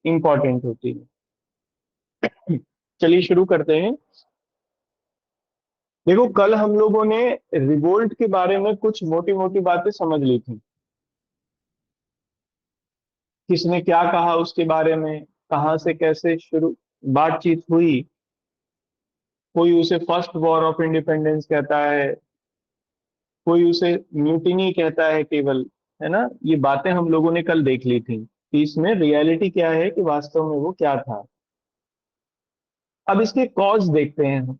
Important होती है। चलिए शुरू करते हैं। देखो, कल हम लोगों ने रिवोल्ट के बारे में कुछ मोटी मोटी बातें समझ ली थी। किसने क्या कहा उसके बारे में, कहाँ से कैसे शुरू बातचीत हुई। कोई उसे फर्स्ट वॉर ऑफ इंडिपेंडेंस कहता है, कोई उसे म्यूटिनी कहता है केवल, है ना। ये बातें हम लोगों ने कल देख ली थी कि इसमें रियलिटी क्या है, कि वास्तव में वो क्या था। अब इसके कॉज देखते हैं हम।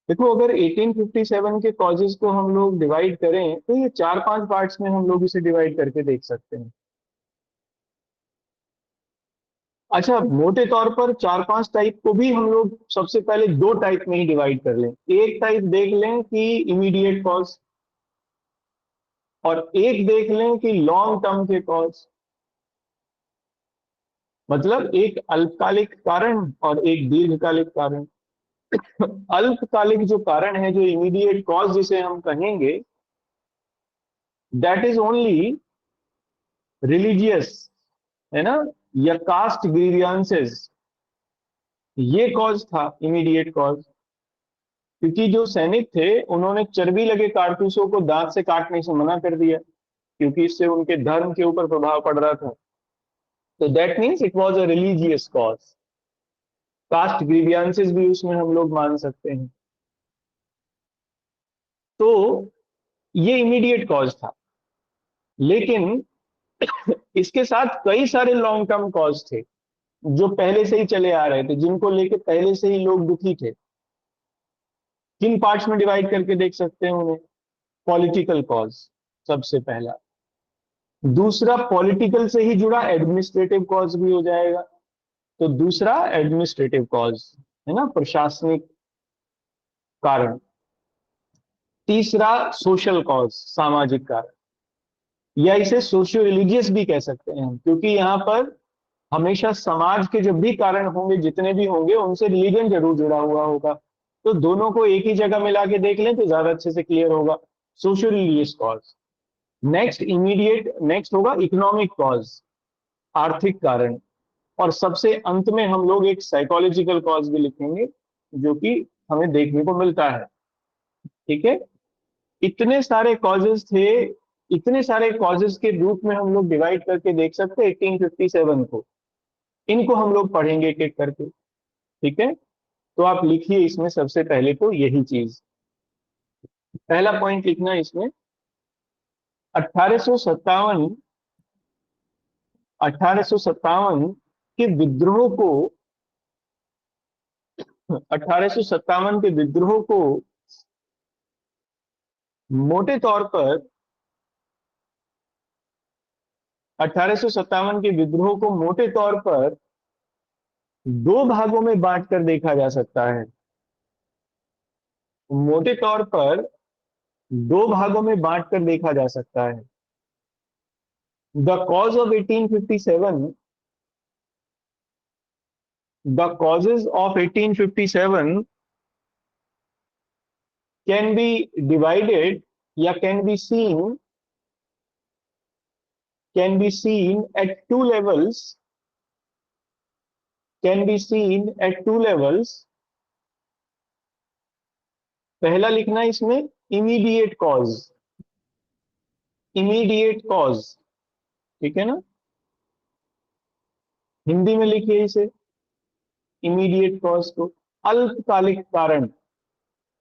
देखो, अगर 1857 के कॉजेस को हम लोग डिवाइड करें तो ये चार पांच पार्ट्स में हम लोग इसे डिवाइड करके देख सकते हैं। अच्छा, मोटे तौर पर चार पांच टाइप को भी हम लोग सबसे पहले दो टाइप में ही डिवाइड कर लें। एक टाइप देख लें कि इमीडिएट कॉज, और एक देख लें कि लॉन्ग टर्म के कॉज। मतलब एक अल्पकालिक कारण और एक दीर्घकालिक कारण। अल्पकालिक जो कारण है, जो इमीडिएट कॉज जिसे हम कहेंगे, दैट इज ओनली रिलीजियस, है ना, या कास्ट ग्रीवियंसेस। ये कॉज था, इमीडिएट कॉज। क्योंकि जो सैनिक थे उन्होंने चर्बी लगे कारतूसों को दांत से काटने से मना कर दिया, क्योंकि इससे उनके धर्म के ऊपर प्रभाव पड़ रहा था। तो that means it was a religious cause. Caste grievances भी उसमें हम लोग मान सकते हैं। तो ये इमीडिएट कॉज था। लेकिन इसके साथ कई सारे लॉन्ग टर्म कॉज थे जो पहले से ही चले आ रहे थे, जिनको लेके पहले से ही लोग दुखी थे। किन पार्ट्स में डिवाइड करके देख सकते हैं उन्हें? पॉलिटिकल कॉज सबसे पहला। दूसरा, पॉलिटिकल से ही जुड़ा एडमिनिस्ट्रेटिव कॉज भी हो जाएगा। तो दूसरा एडमिनिस्ट्रेटिव कॉज, है ना, प्रशासनिक कारण। तीसरा सोशल कॉज, सामाजिक कारण, या इसे सोशियो रिलीजियस भी कह सकते हैं हम, क्योंकि यहाँ पर हमेशा समाज के जब भी कारण होंगे, जितने भी होंगे, उनसे रिलीजन जरूर जुड़ा हुआ होगा। तो दोनों को एक ही जगह मिला के देख लें तो ज्यादा अच्छे से क्लियर होगा। Socio religious cause. नेक्स्ट होगा इकोनॉमिक कॉज, आर्थिक कारण। और सबसे अंत में हम लोग एक साइकोलॉजिकल कॉज भी लिखेंगे, जो कि हमें देखने को मिलता है। ठीक है। इतने सारे कॉजेस थे, इतने सारे कॉजेस के रूप में हम लोग डिवाइड करके देख सकते हैं 1857 को। इनको हम लोग पढ़ेंगे एक एक करके। ठीक है। तो आप लिखिए इसमें सबसे पहले तो यही चीज, पहला पॉइंट लिखना है इसमें। 1857, 1857 के विद्रोह को, 1857 के विद्रोह को मोटे तौर पर, 1857 के विद्रोह को मोटे तौर पर दो भागों में बांट कर देखा जा सकता है। मोटे तौर पर दो भागों में बांट कर देखा जा सकता है। The cause of 1857, the causes of 1857 can be divided, या can be seen at two levels, can be seen at two levels। पहला लिखना है इसमें इमीडिएट कॉज, इमीडिएट कॉज। ठीक है ना, हिंदी में लिखिए इसे, इमीडिएट कॉज को। अल्पकालिक कारण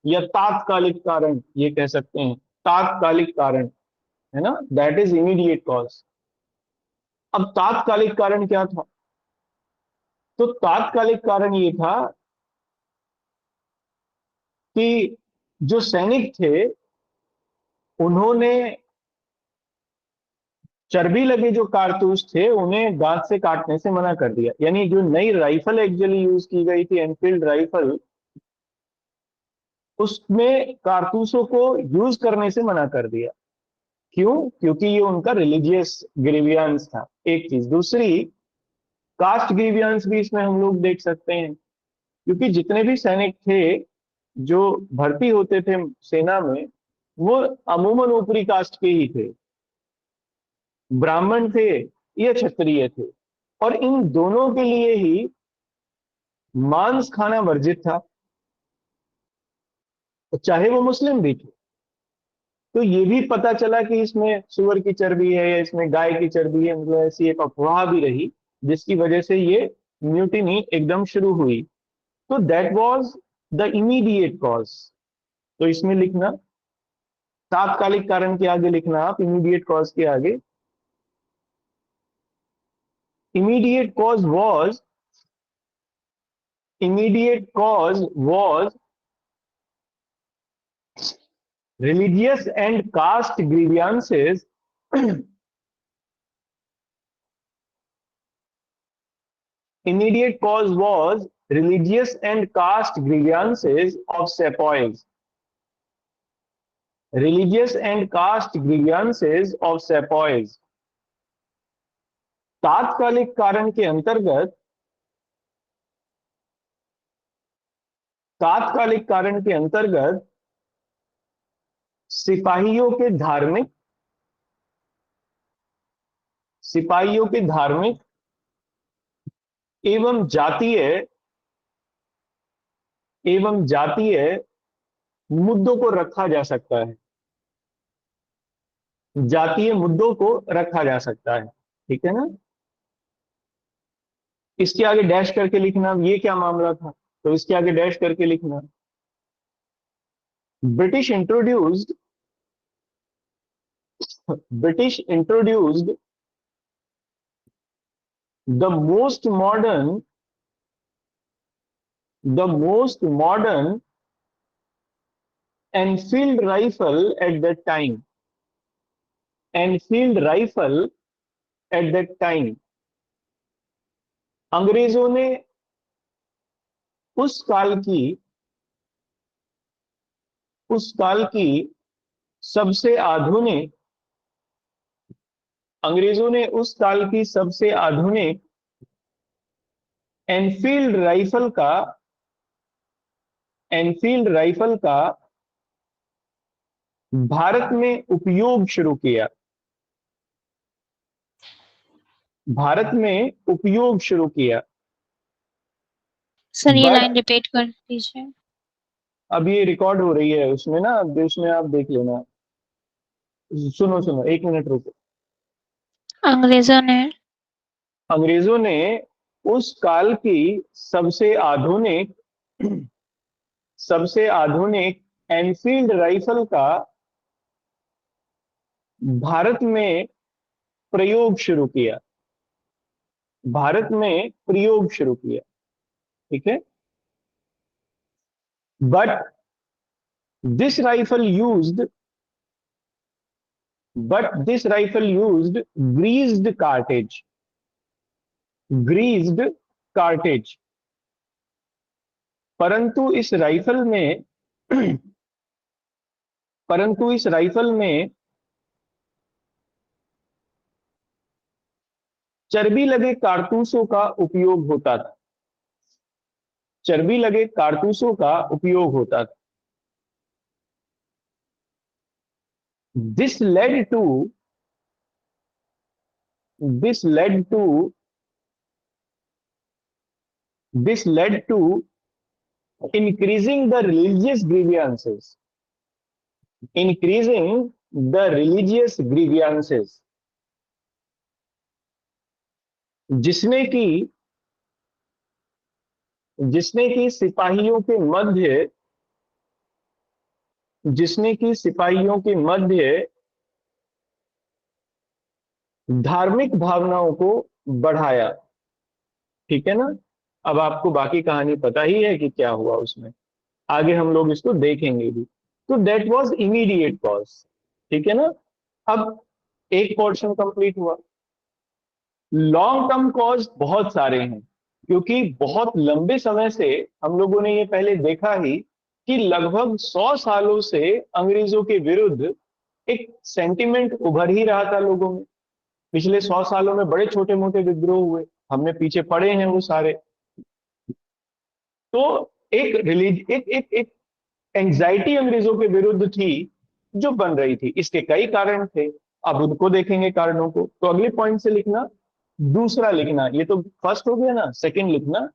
या तात्कालिक कारण ये कह सकते हैं, तात्कालिक कारण, है ना, दैट इज इमीडिएट कॉज। अब तात्कालिक कारण क्या था? तो तात्कालिक कारण ये था कि जो सैनिक थे उन्होंने चर्बी लगे जो कारतूस थे उन्हें दांत से काटने से मना कर दिया। यानी जो नई राइफल एक्चुअली यूज की गई थी, एनफील्ड राइफल, उसमें कारतूसों को यूज करने से मना कर दिया। क्यों? क्योंकि ये उनका रिलीजियस ग्रीवियंस था, एक चीज। दूसरी, कास्ट ग्रीवियंस भी इसमें हम लोग देख सकते हैं, क्योंकि जितने भी सैनिक थे जो भर्ती होते थे सेना में, वो अमूमन ऊपरी कास्ट के ही थे, ब्राह्मण थे या क्षत्रिय थे। और इन दोनों के लिए ही मांस खाना वर्जित था, चाहे वो मुस्लिम भी थे। तो ये भी पता चला कि इसमें सुअर की चर्बी है या इसमें गाय की चर्बी है, मतलब ऐसी एक अफवाह भी रही, जिसकी वजह से ये म्यूटिनी एकदम शुरू हुई। तो that was the immediate cause. तो इसमें लिखना, तात्कालिक कारण के आगे लिखना आप इमीडिएट कॉज के आगे, immediate cause was, immediate cause was religious and caste grievances immediate cause was religious and caste grievances of sepoys, religious and caste grievances of sepoys। तात्कालिक कारण के अंतर्गत, तात्कालिक कारण के अंतर्गत सिपाहियों के धार्मिक, सिपाहियों के धार्मिक एवं जातीय, एवं जातीय मुद्दों को रखा जा सकता है, जातीय मुद्दों को रखा जा सकता है। ठीक है ना। इसके आगे डैश करके लिखना ये क्या मामला था, तो इसके आगे डैश करके लिखना, British introduced, British introduced the most modern, the most modern Enfield rifle at that time, Enfield rifle at that time. अंग्रेजों ने उस काल की, उस काल की सबसे आधुनिक, अंग्रेजों ने उस काल की सबसे आधुनिक एनफील्ड राइफल का, एनफील्ड राइफल का भारत में उपयोग शुरू किया, भारत में उपयोग शुरू किया। सर ये बट लाइन रिपीट कर दीजिए। अब ये रिकॉर्ड हो रही है उसमें ना, उसमें आप देख लेना। सुनो सुनो, एक मिनट रुको। अंग्रेजों ने, अंग्रेजों ने उस काल की सबसे आधुनिक, सबसे आधुनिक एनफील्ड राइफल का भारत में प्रयोग शुरू किया, भारत में प्रयोग शुरू किया। ठीक है। But this rifle used, but this rifle used greased cartridge, greased cartridge। परंतु इस राइफल में, परंतु इस राइफल में चर्बी लगे कारतूसों का उपयोग होता था, चर्बी लगे कारतूसों का उपयोग होता था। This led to, this led to, this led to increasing the religious grievances, increasing the religious grievances, जिसने की, जिसने की सिपाहियों के मध्य, जिसने की सिपाहियों के मध्य धार्मिक भावनाओं को बढ़ाया। ठीक है ना। अब आपको बाकी कहानी पता ही है कि क्या हुआ उसमें, आगे हम लोग इसको देखेंगे भी। तो दैट वाज इमीडिएट कॉज। ठीक है ना। अब एक पोर्शन कंप्लीट हुआ। लॉन्ग टर्म कॉज बहुत सारे हैं, क्योंकि बहुत लंबे समय से हम लोगों ने ये पहले देखा ही कि लगभग 100 सालों से अंग्रेजों के विरुद्ध एक सेंटिमेंट उभर ही रहा था लोगों में। पिछले 100 सालों में बड़े छोटे मोटे विद्रोह हुए, हमने पीछे पड़े हैं वो सारे। तो एक एक एंजाइटी अंग्रेजों के विरुद्ध थी जो बन रही थी। इसके कई कारण थे, अब उनको देखेंगे कारणों को। तो अगले पॉइंट से लिखना, दूसरा लिखना, ये तो फर्स्ट हो गया ना, सेकंड लिखना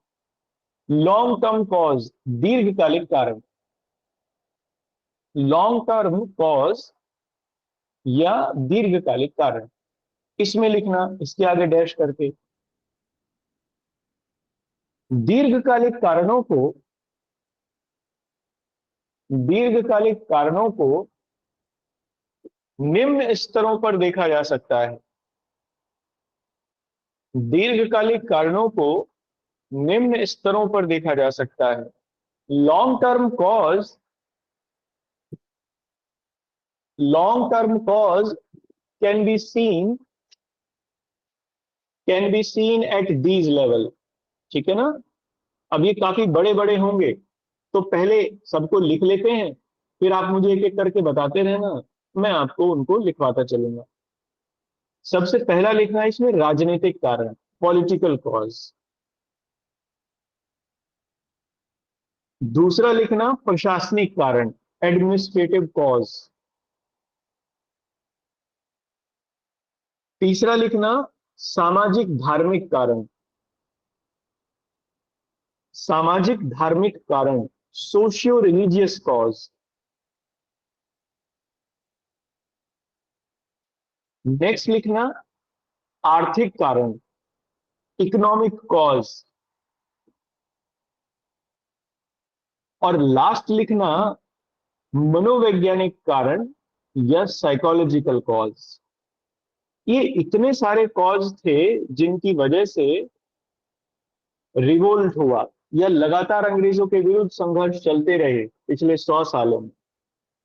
लॉन्ग टर्म कॉज, दीर्घकालिक कारण। लॉन्ग टर्म कॉज या दीर्घकालिक कारण, इसमें लिखना इसके आगे डैश करके। दीर्घकालिक कारणों को, दीर्घकालिक कारणों को निम्न स्तरों पर देखा जा सकता है। दीर्घकालिक कारणों को निम्न स्तरों पर देखा जा सकता है। Long term cause, long term cause can be seen, can be seen at these level. ठीक है ना। अब ये काफी बड़े बड़े होंगे, तो पहले सबको लिख लेते हैं, फिर आप मुझे एक एक करके बताते रहना, मैं आपको उनको लिखवाता चलूंगा। सबसे पहला लिखना है इसमें राजनीतिक कारण, पॉलिटिकल कॉज। दूसरा लिखना प्रशासनिक कारण, एडमिनिस्ट्रेटिव कॉज। तीसरा लिखना सामाजिक धार्मिक कारण, सामाजिक धार्मिक कारण, सोशियो रिलीजियस कॉज। नेक्स्ट लिखना आर्थिक कारण, इकोनॉमिक कॉज। और लास्ट लिखना मनोवैज्ञानिक कारण या साइकोलॉजिकल कॉज। ये इतने सारे कॉज थे जिनकी वजह से रिवोल्ट हुआ या लगातार अंग्रेजों के विरुद्ध संघर्ष चलते रहे पिछले 100 सालों में।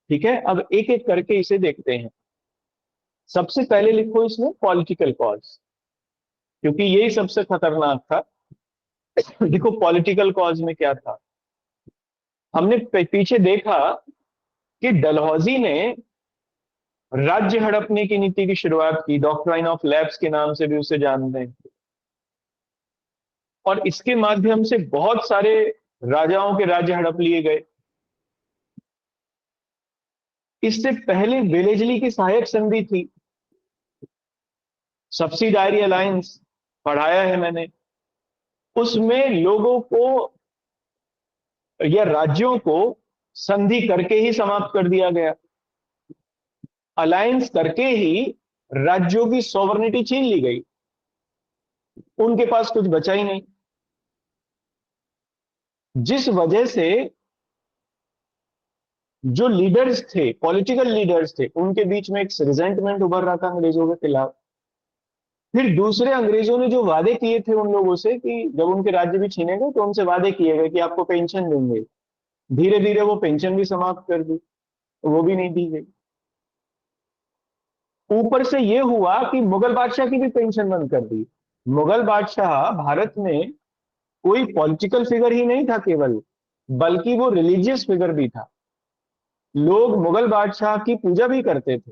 ठीक है, अब एक एक करके इसे देखते हैं। सबसे पहले लिखो इसमें पॉलिटिकल कॉज, क्योंकि यही सबसे खतरनाक था। देखो पॉलिटिकल कॉज में क्या था। हमने पीछे देखा कि डलहौजी ने राज्य हड़पने की नीति की शुरुआत की, डॉक्ट्राइन ऑफ लैप्स के नाम से भी उसे जानते हैं, और इसके माध्यम से बहुत सारे राजाओं के राज्य हड़प लिए गए। इससे पहले वेलेजली की सहायक संधि थी, सब्सिडायरी अलायंस, पढ़ाया है मैंने। उसमें लोगों को या राज्यों को संधि करके ही समाप्त कर दिया गया, अलायंस करके ही राज्यों की सॉवरेनिटी छीन ली गई, उनके पास कुछ बचा ही नहीं। जिस वजह से जो लीडर्स थे, पॉलिटिकल लीडर्स थे, उनके बीच में एक रिजेंटमेंट उभर रहा था अंग्रेजों के खिलाफ। फिर दूसरे अंग्रेजों ने जो वादे किए थे उन लोगों से कि जब उनके राज्य भी छीने गए तो उनसे वादे किए गए कि आपको पेंशन देंगे, धीरे धीरे वो पेंशन भी समाप्त कर दी, वो भी नहीं दी गई। ऊपर से ये हुआ कि मुगल बादशाह की भी पेंशन बंद कर दी। मुगल बादशाह भारत में कोई पॉलिटिकल फिगर ही नहीं था केवल, बल्कि वो रिलीजियस फिगर भी था। लोग मुगल बादशाह की पूजा भी करते थे।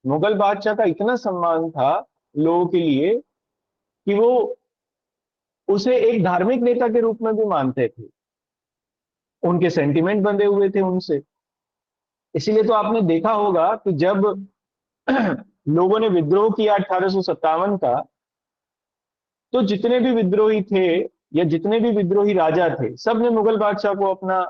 मुगल बादशाह का इतना सम्मान था लोगों के लिए कि वो उसे एक धार्मिक नेता के रूप में भी मानते थे, उनके सेंटिमेंट बंधे हुए थे उनसे। इसीलिए तो आपने देखा होगा कि जब लोगों ने विद्रोह किया 1857 का, तो जितने भी विद्रोही थे या जितने भी विद्रोही राजा थे, सब ने मुगल बादशाह को अपना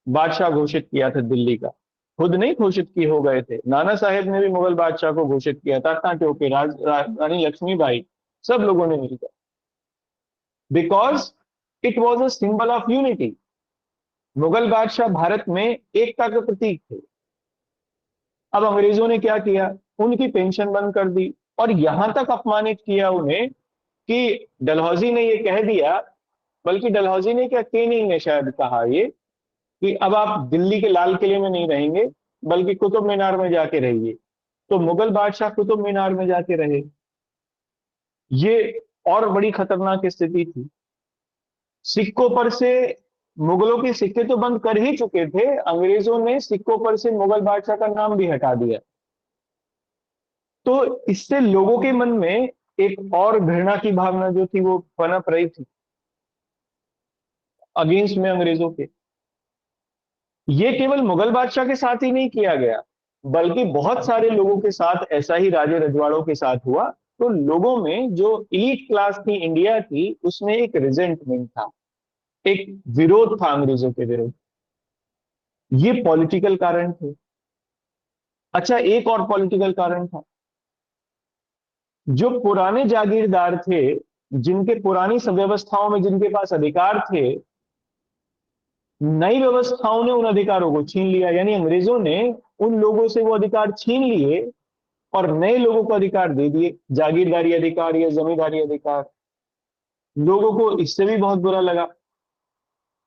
बादशाह घोषित किया था दिल्ली का। खुद नहीं घोषित किए हो गए थे, नाना साहेब ने भी मुगल बादशाह को घोषित किया था, तात्या टोपे, रानी लक्ष्मीबाई, सब लोगों ने मिलकर, because it was a symbol of unity. Mughal बादशाह भारत में एकता के प्रतीक थे। अब अंग्रेजों ने क्या किया, उनकी पेंशन बंद कर दी, और यहां तक अपमानित किया उन्हें कि डलहौजी ने ये कह दिया, बल्कि डलहौजी ने क्या, केनिंग ने शायद कहा ये, कि अब आप दिल्ली के लाल किले में नहीं रहेंगे, बल्कि कुतुब मीनार में जाके रहिए। तो मुगल बादशाह कुतुब मीनार में जाके रहे। ये और बड़ी खतरनाक स्थिति थी। सिक्कों पर से, मुगलों के सिक्के तो बंद कर ही चुके थे, अंग्रेजों ने सिक्कों पर से मुगल बादशाह का नाम भी हटा दिया। तो इससे लोगों के मन में एक और घृणा की भावना जो थी वो पनप रही थी अगेंस्ट में अंग्रेजों के। ये केवल मुगल बादशाह के साथ ही नहीं किया गया, बल्कि बहुत सारे लोगों के साथ ऐसा ही राजे रजवाड़ों के साथ हुआ, तो लोगों में जो इलीट क्लास थी इंडिया की, उसमें एक रिजेंटमेंट था, एक विरोध था अंग्रेजों के विरुद्ध। ये पॉलिटिकल कारण थे। अच्छा, एक और पॉलिटिकल कारण था। जो पुराने जागीरदार थे, जिनके पुरानी व्यवस्थाओं में जिनके पास अधिकार थे, नई व्यवस्थाओं ने उन अधिकारों को छीन लिया। यानी अंग्रेजों ने उन लोगों से वो अधिकार छीन लिए और नए लोगों को अधिकार दे दिए, जागीरदारी अधिकार या जमींदारी अधिकार। लोगों को इससे भी बहुत बुरा लगा,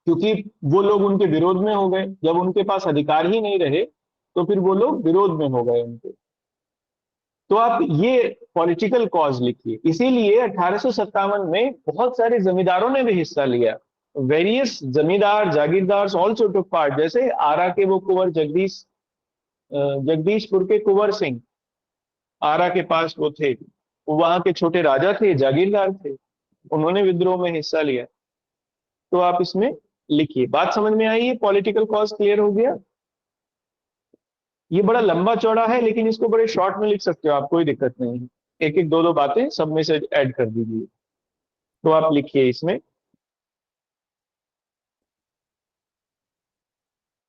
क्योंकि वो लोग उनके विरोध में हो गए। जब उनके पास अधिकार ही नहीं रहे तो फिर वो लोग विरोध में हो गए उनके। तो आप ये पॉलिटिकल कॉज लिखिए। इसीलिए 1857 में बहुत सारे जमींदारों ने भी हिस्सा लिया। वेरियस जमींदार जागीरदार ऑल्सो टुक पार्ट। जैसे आरा के वो कुंवर जगदीशपुर के कुंवर सिंह, आरा के पास वो थे, वो वहां के छोटे राजा थे, जागीरदार थे, उन्होंने विद्रोह में हिस्सा लिया। तो आप इसमें लिखिए। बात समझ में आई? ये पॉलिटिकल कॉज क्लियर हो गया। ये बड़ा लंबा चौड़ा है, लेकिन इसको बड़े शॉर्ट में लिख सकते हो आप, कोई दिक्कत नहीं है। एक एक दो दो बातें सब में से ऐड कर दीजिए। तो आप लिखिए इसमें,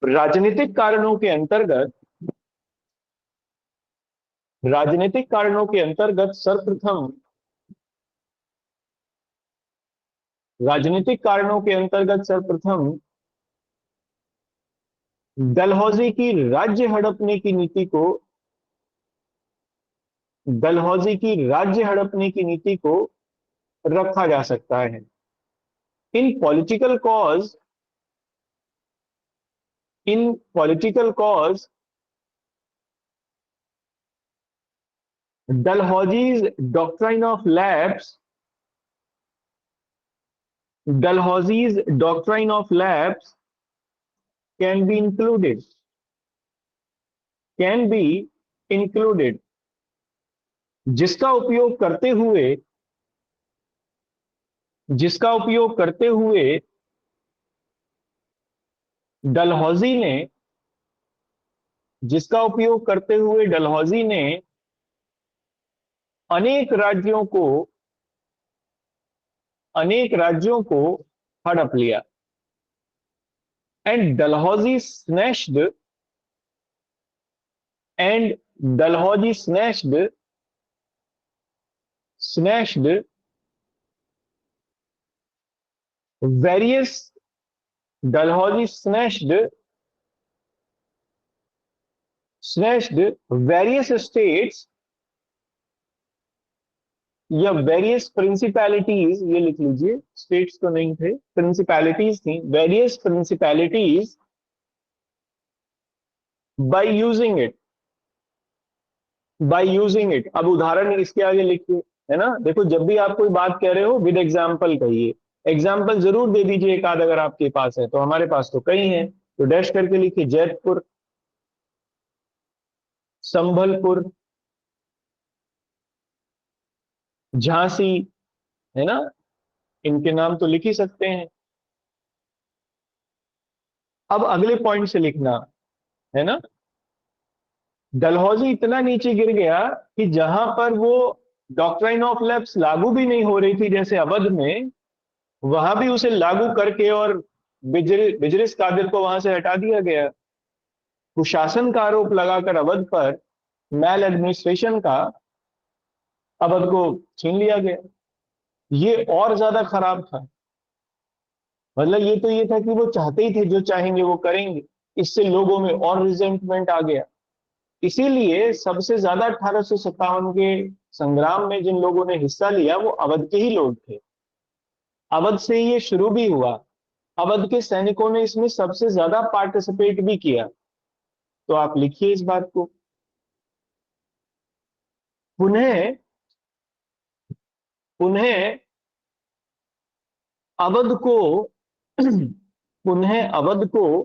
राजनीतिक कारणों के अंतर्गत, राजनीतिक कारणों के अंतर्गत सर्वप्रथम, राजनीतिक कारणों के अंतर्गत सर्वप्रथम डलहौजी की राज्य हड़पने की नीति को, डलहौजी की राज्य हड़पने की नीति को रखा जा सकता है। In political cause, in political cause Dalhousie's doctrine of lapse, Dalhousie's doctrine of lapse can be included, can be included, जिसका उपयोग करते हुए, जिसका उपयोग करते हुए डलहौजी ने, जिसका उपयोग करते हुए डलहौजी ने अनेक राज्यों को, अनेक राज्यों को हड़प लिया। And Dalhousie snatched, and Dalhousie snatched, snatched various, Dalhousie snatched, snatched various states या वेरियस प्रिंसिपैलिटीज, ये लिख लीजिए, स्टेट्स तो नहीं थे, प्रिंसिपैलिटीज थी, various principalities by using it, by using it. अब उदाहरण इसके आगे लिखिए, है ना। देखो, जब भी आप कोई बात कह रहे हो विद एग्जाम्पल कहिए। एग्जाम्पल जरूर दे दीजिए एक आध, अगर आपके पास है तो। हमारे पास तो कई हैं, तो डैश करके लिखिए। जैतपुर, संभलपुर, झांसी, है ना, इनके नाम तो लिख ही सकते हैं। अब अगले पॉइंट से लिखना, है ना। डलहौजी इतना नीचे गिर गया कि जहां पर वो डॉक्ट्राइन ऑफ लैप्स लागू भी नहीं हो रही थी, जैसे अवध में, वहां भी उसे लागू करके और बिजरिस कादिर को वहां से हटा दिया गया। कुशासन का आरोप लगाकर अवध पर, मैल एडमिनिस्ट्रेशन का, अवध को छीन लिया गया। ये और ज्यादा खराब था। मतलब ये तो ये था कि वो चाहते ही थे, जो चाहेंगे वो करेंगे। इससे लोगों में और रिजेंटमेंट आ गया। इसीलिए सबसे ज्यादा 1857 के संग्राम में जिन लोगों ने हिस्सा लिया वो अवध के ही लोग थे। अवध से ये शुरू भी हुआ। अवध के सैनिकों ने इसमें सबसे ज्यादा पार्टिसिपेट भी किया। तो आप लिखिए इस बात को। पुनः, पुनः अवध को पुनः अवध को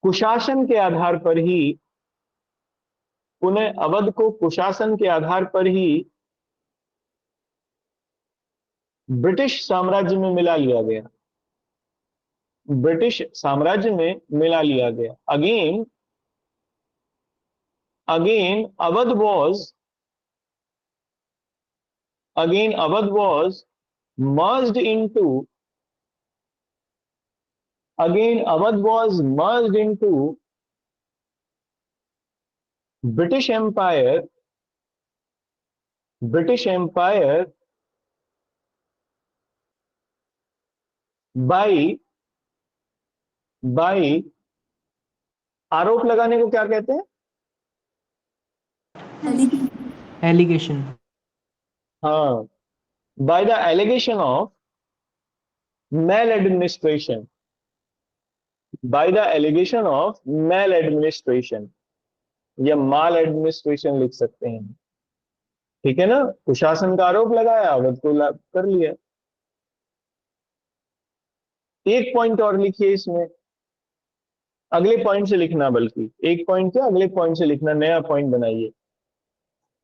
कुशासन के आधार पर ही, पुनः अवध को कुशासन के आधार पर ही ब्रिटिश साम्राज्य में मिला लिया गया। ब्रिटिश साम्राज्य में मिला लिया गया। Again, again Awadh was, again Awadh was merged into British Empire by आरोप लगाने को क्या कहते हैं? एलिगेशन। हाँ, by the allegation of maladministration, या माल एडमिनिस्ट्रेशन लिख सकते हैं। ठीक है ना, कुशासन का आरोप लगाया, अवध को कर लिया। एक पॉइंट और लिखिए इसमें, अगले पॉइंट से लिखना, बल्कि एक पॉइंट क्या, अगले पॉइंट से लिखना, नया पॉइंट बनाइए।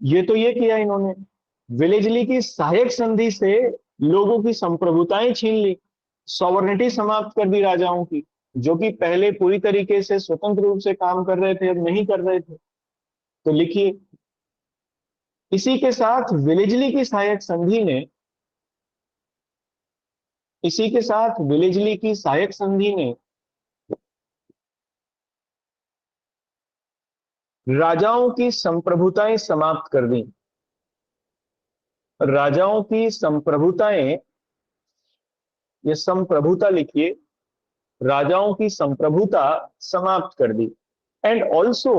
ये तो ये किया इन्होंने, विलेजली की सहायक संधि से लोगों की संप्रभुताएं छीन ली, सॉवरेनिटी समाप्त कर दी राजाओं की, जो कि पहले पूरी तरीके से स्वतंत्र रूप से काम कर रहे थे, अब नहीं कर रहे थे। तो लिखिए, इसी के साथ विलेजली की सहायक संधि ने राजाओं की संप्रभुताएं समाप्त कर दी। राजाओं की संप्रभुताएं, ये संप्रभुता लिखिए, राजाओं की संप्रभुता समाप्त कर दी। And also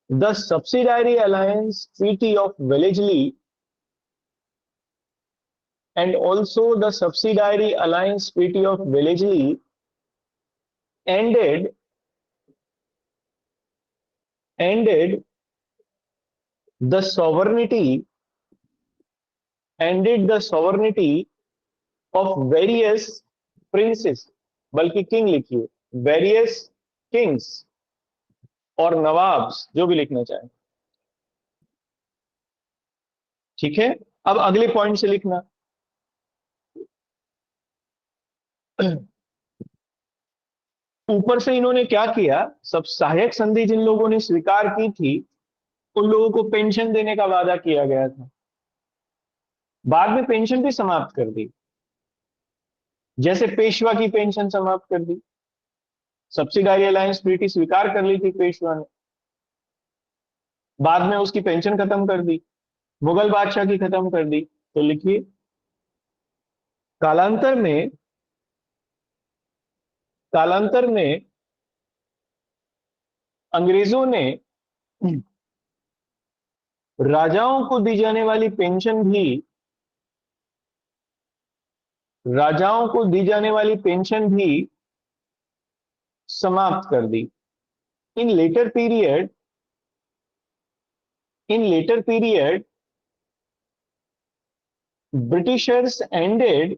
the subsidiary alliance treaty of Wellesley ended the sovereignty of various princes, बल्कि किंग लिखिए, वेरियस किंग्स और नवाब्स, जो भी लिखना चाहे। ठीक है, अब अगले पॉइंट से लिखना। ऊपर से इन्होंने क्या किया, सब सहायक संधि जिन लोगों ने स्वीकार की थी, उन लोगों को पेंशन देने का वादा किया गया था, बाद में पेंशन भी समाप्त कर दी। जैसे पेशवा की पेंशन समाप्त कर दी, सब्सिडायरी अलायंस ट्रीटी स्वीकार कर ली थी पेशवा ने, बाद में उसकी पेंशन खत्म कर दी, मुगल बादशाह की खत्म कर दी। तो लिखिए, कालांतर में अंग्रेजों ने राजाओं को दी जाने वाली पेंशन भी समाप्त कर दी। In later period Britishers ended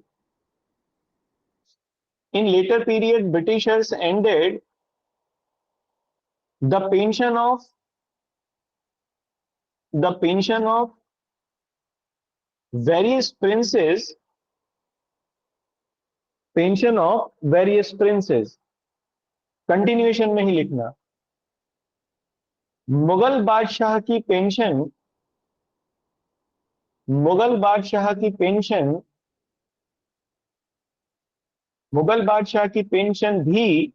the pension of various princes continuation में ही लिखना। मुगल बादशाह की पेंशन भी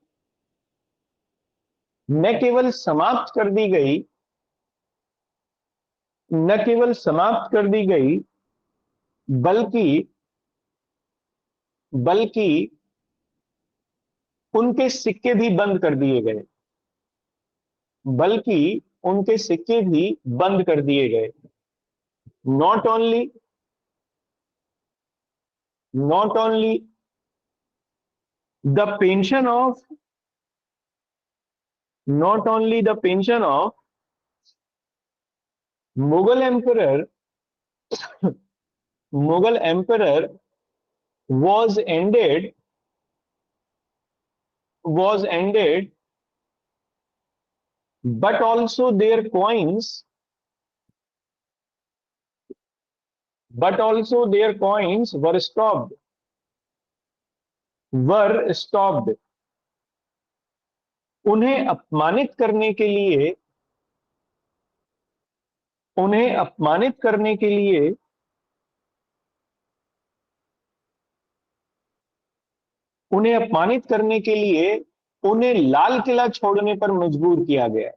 न केवल समाप्त कर दी गई, बल्कि उनके सिक्के भी बंद कर दिए गए। Not only the pension of Mughal emperor was ended, but also their coins were stopped. उन्हें अपमानित करने के लिए उन्हें अपमानित करने के लिए उन्हें लाल किला छोड़ने पर मजबूर किया गया।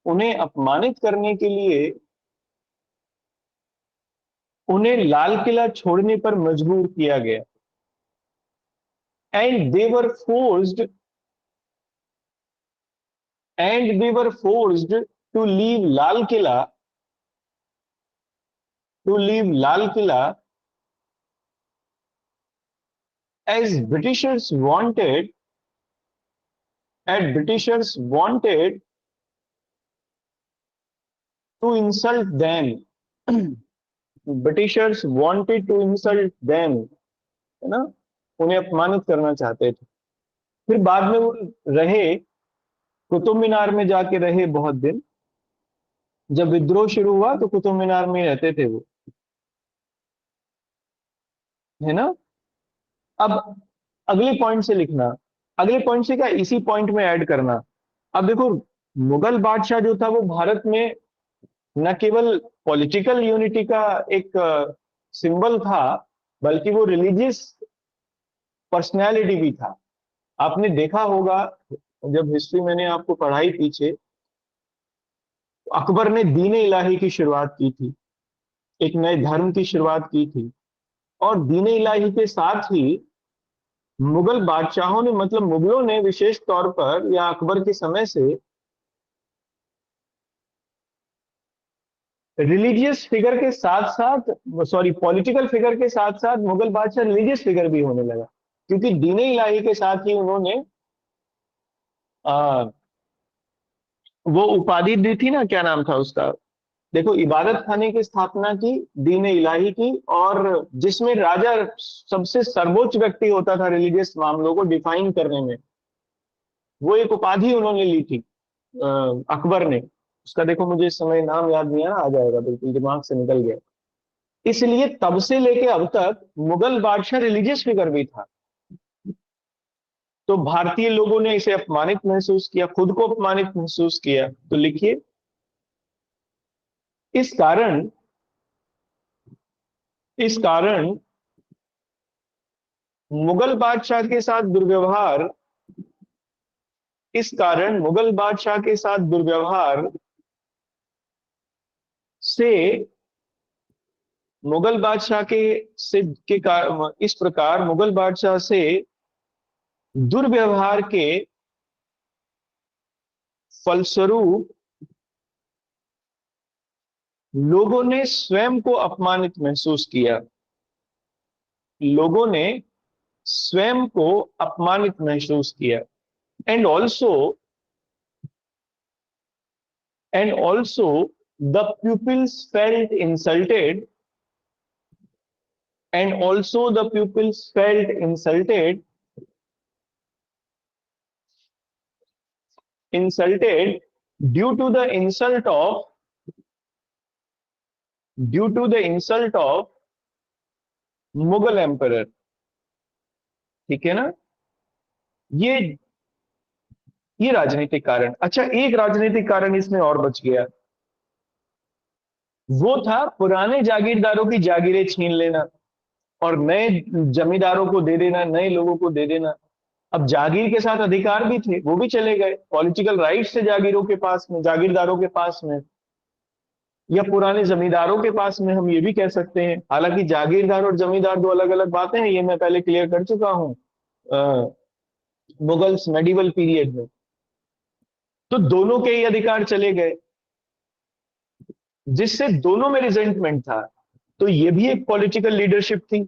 उन्हें अपमानित करने के लिए उन्हें लाल किला छोड़ने पर मजबूर किया गया। And they were forced to leave Lal Qila as Britishers wanted to insult them. Britishers wanted to insult them, है ना, उन्हें अपमानित करना चाहते थे। फिर बाद में वो रहे, कुतुब मीनार में जाके रहे बहुत दिन। जब विद्रोह शुरू हुआ तो कुतुब मीनार में रहते थे वो, है ना। अब अगले पॉइंट से लिखना, अगले पॉइंट से क्या, इसी पॉइंट में ऐड करना। अब देखो, मुगल बादशाह जो था वो भारत में न केवल पॉलिटिकल यूनिटी का एक सिंबल था, बल्कि वो रिलीजियस पर्सनैलिटी भी था। आपने देखा होगा, जब हिस्ट्री मैंने आपको पढ़ाई पीछे, अकबर ने दीन इलाही की शुरुआत की थी, एक नए धर्म की शुरुआत की थी। और दीन इलाही के साथ ही मुगल बादशाहों ने, मतलब मुगलों ने विशेष तौर पर, या अकबर के समय से रिलीजियस फिगर के साथ साथ, सॉरी, पॉलिटिकल फिगर के साथ साथ मुगल बादशाह रिलीजियस फिगर भी होने लगा। क्योंकि दीन इलाही के साथ ही उन्होंने वो उपाधि दी थी ना, क्या नाम था उसका, देखो, इबादत खाने की स्थापना की, दीन इलाही की, और जिसमें राजा सबसे सर्वोच्च व्यक्ति होता था रिलीजियस मामलों को डिफाइन करने में, वो एक उपाधि उन्होंने ली थी अकबर ने। उसका देखो, मुझे इस समय नाम याद नहीं आ जाएगा, बिल्कुल दिमाग से निकल गया। इसलिए तब से लेके अब तक मुगल बादशाह रिलीजियस फिगर भी था। तो भारतीय लोगों ने इसे अपमानित महसूस किया, खुद को अपमानित महसूस किया। तो लिखिए, इस कारण मुगल बादशाह के साथ दुर्व्यवहार से मुगल बादशाह इस प्रकार मुगल बादशाह से दुर्व्यवहार के फलस्वरूप लोगों ने स्वयं को अपमानित महसूस किया। And also the pupils felt insulted due to the insult of Mughal emperor. ठीक है ना, ये राजनीतिक कारण। अच्छा, एक राजनीतिक कारण इसमें और बच गया, वो था पुराने जागीरदारों की जागीरें छीन लेना और नए जमींदारों को दे देना, नए लोगों को दे देना। अब जागीर के साथ अधिकार भी थे, वो भी चले गए, पॉलिटिकल राइट्स थे जागीरदारों के पास में, या पुराने जमींदारों के पास में, हम ये भी कह सकते हैं। हालांकि जागीरदार और जमींदार दो अलग अलग बातें हैं, ये मैं पहले क्लियर कर चुका हूं मुगल्स मेडिवल पीरियड में। तो दोनों के ही अधिकार चले गए, जिससे दोनों में रिजेंटमेंट था। तो ये भी एक पॉलिटिकल लीडरशिप थी,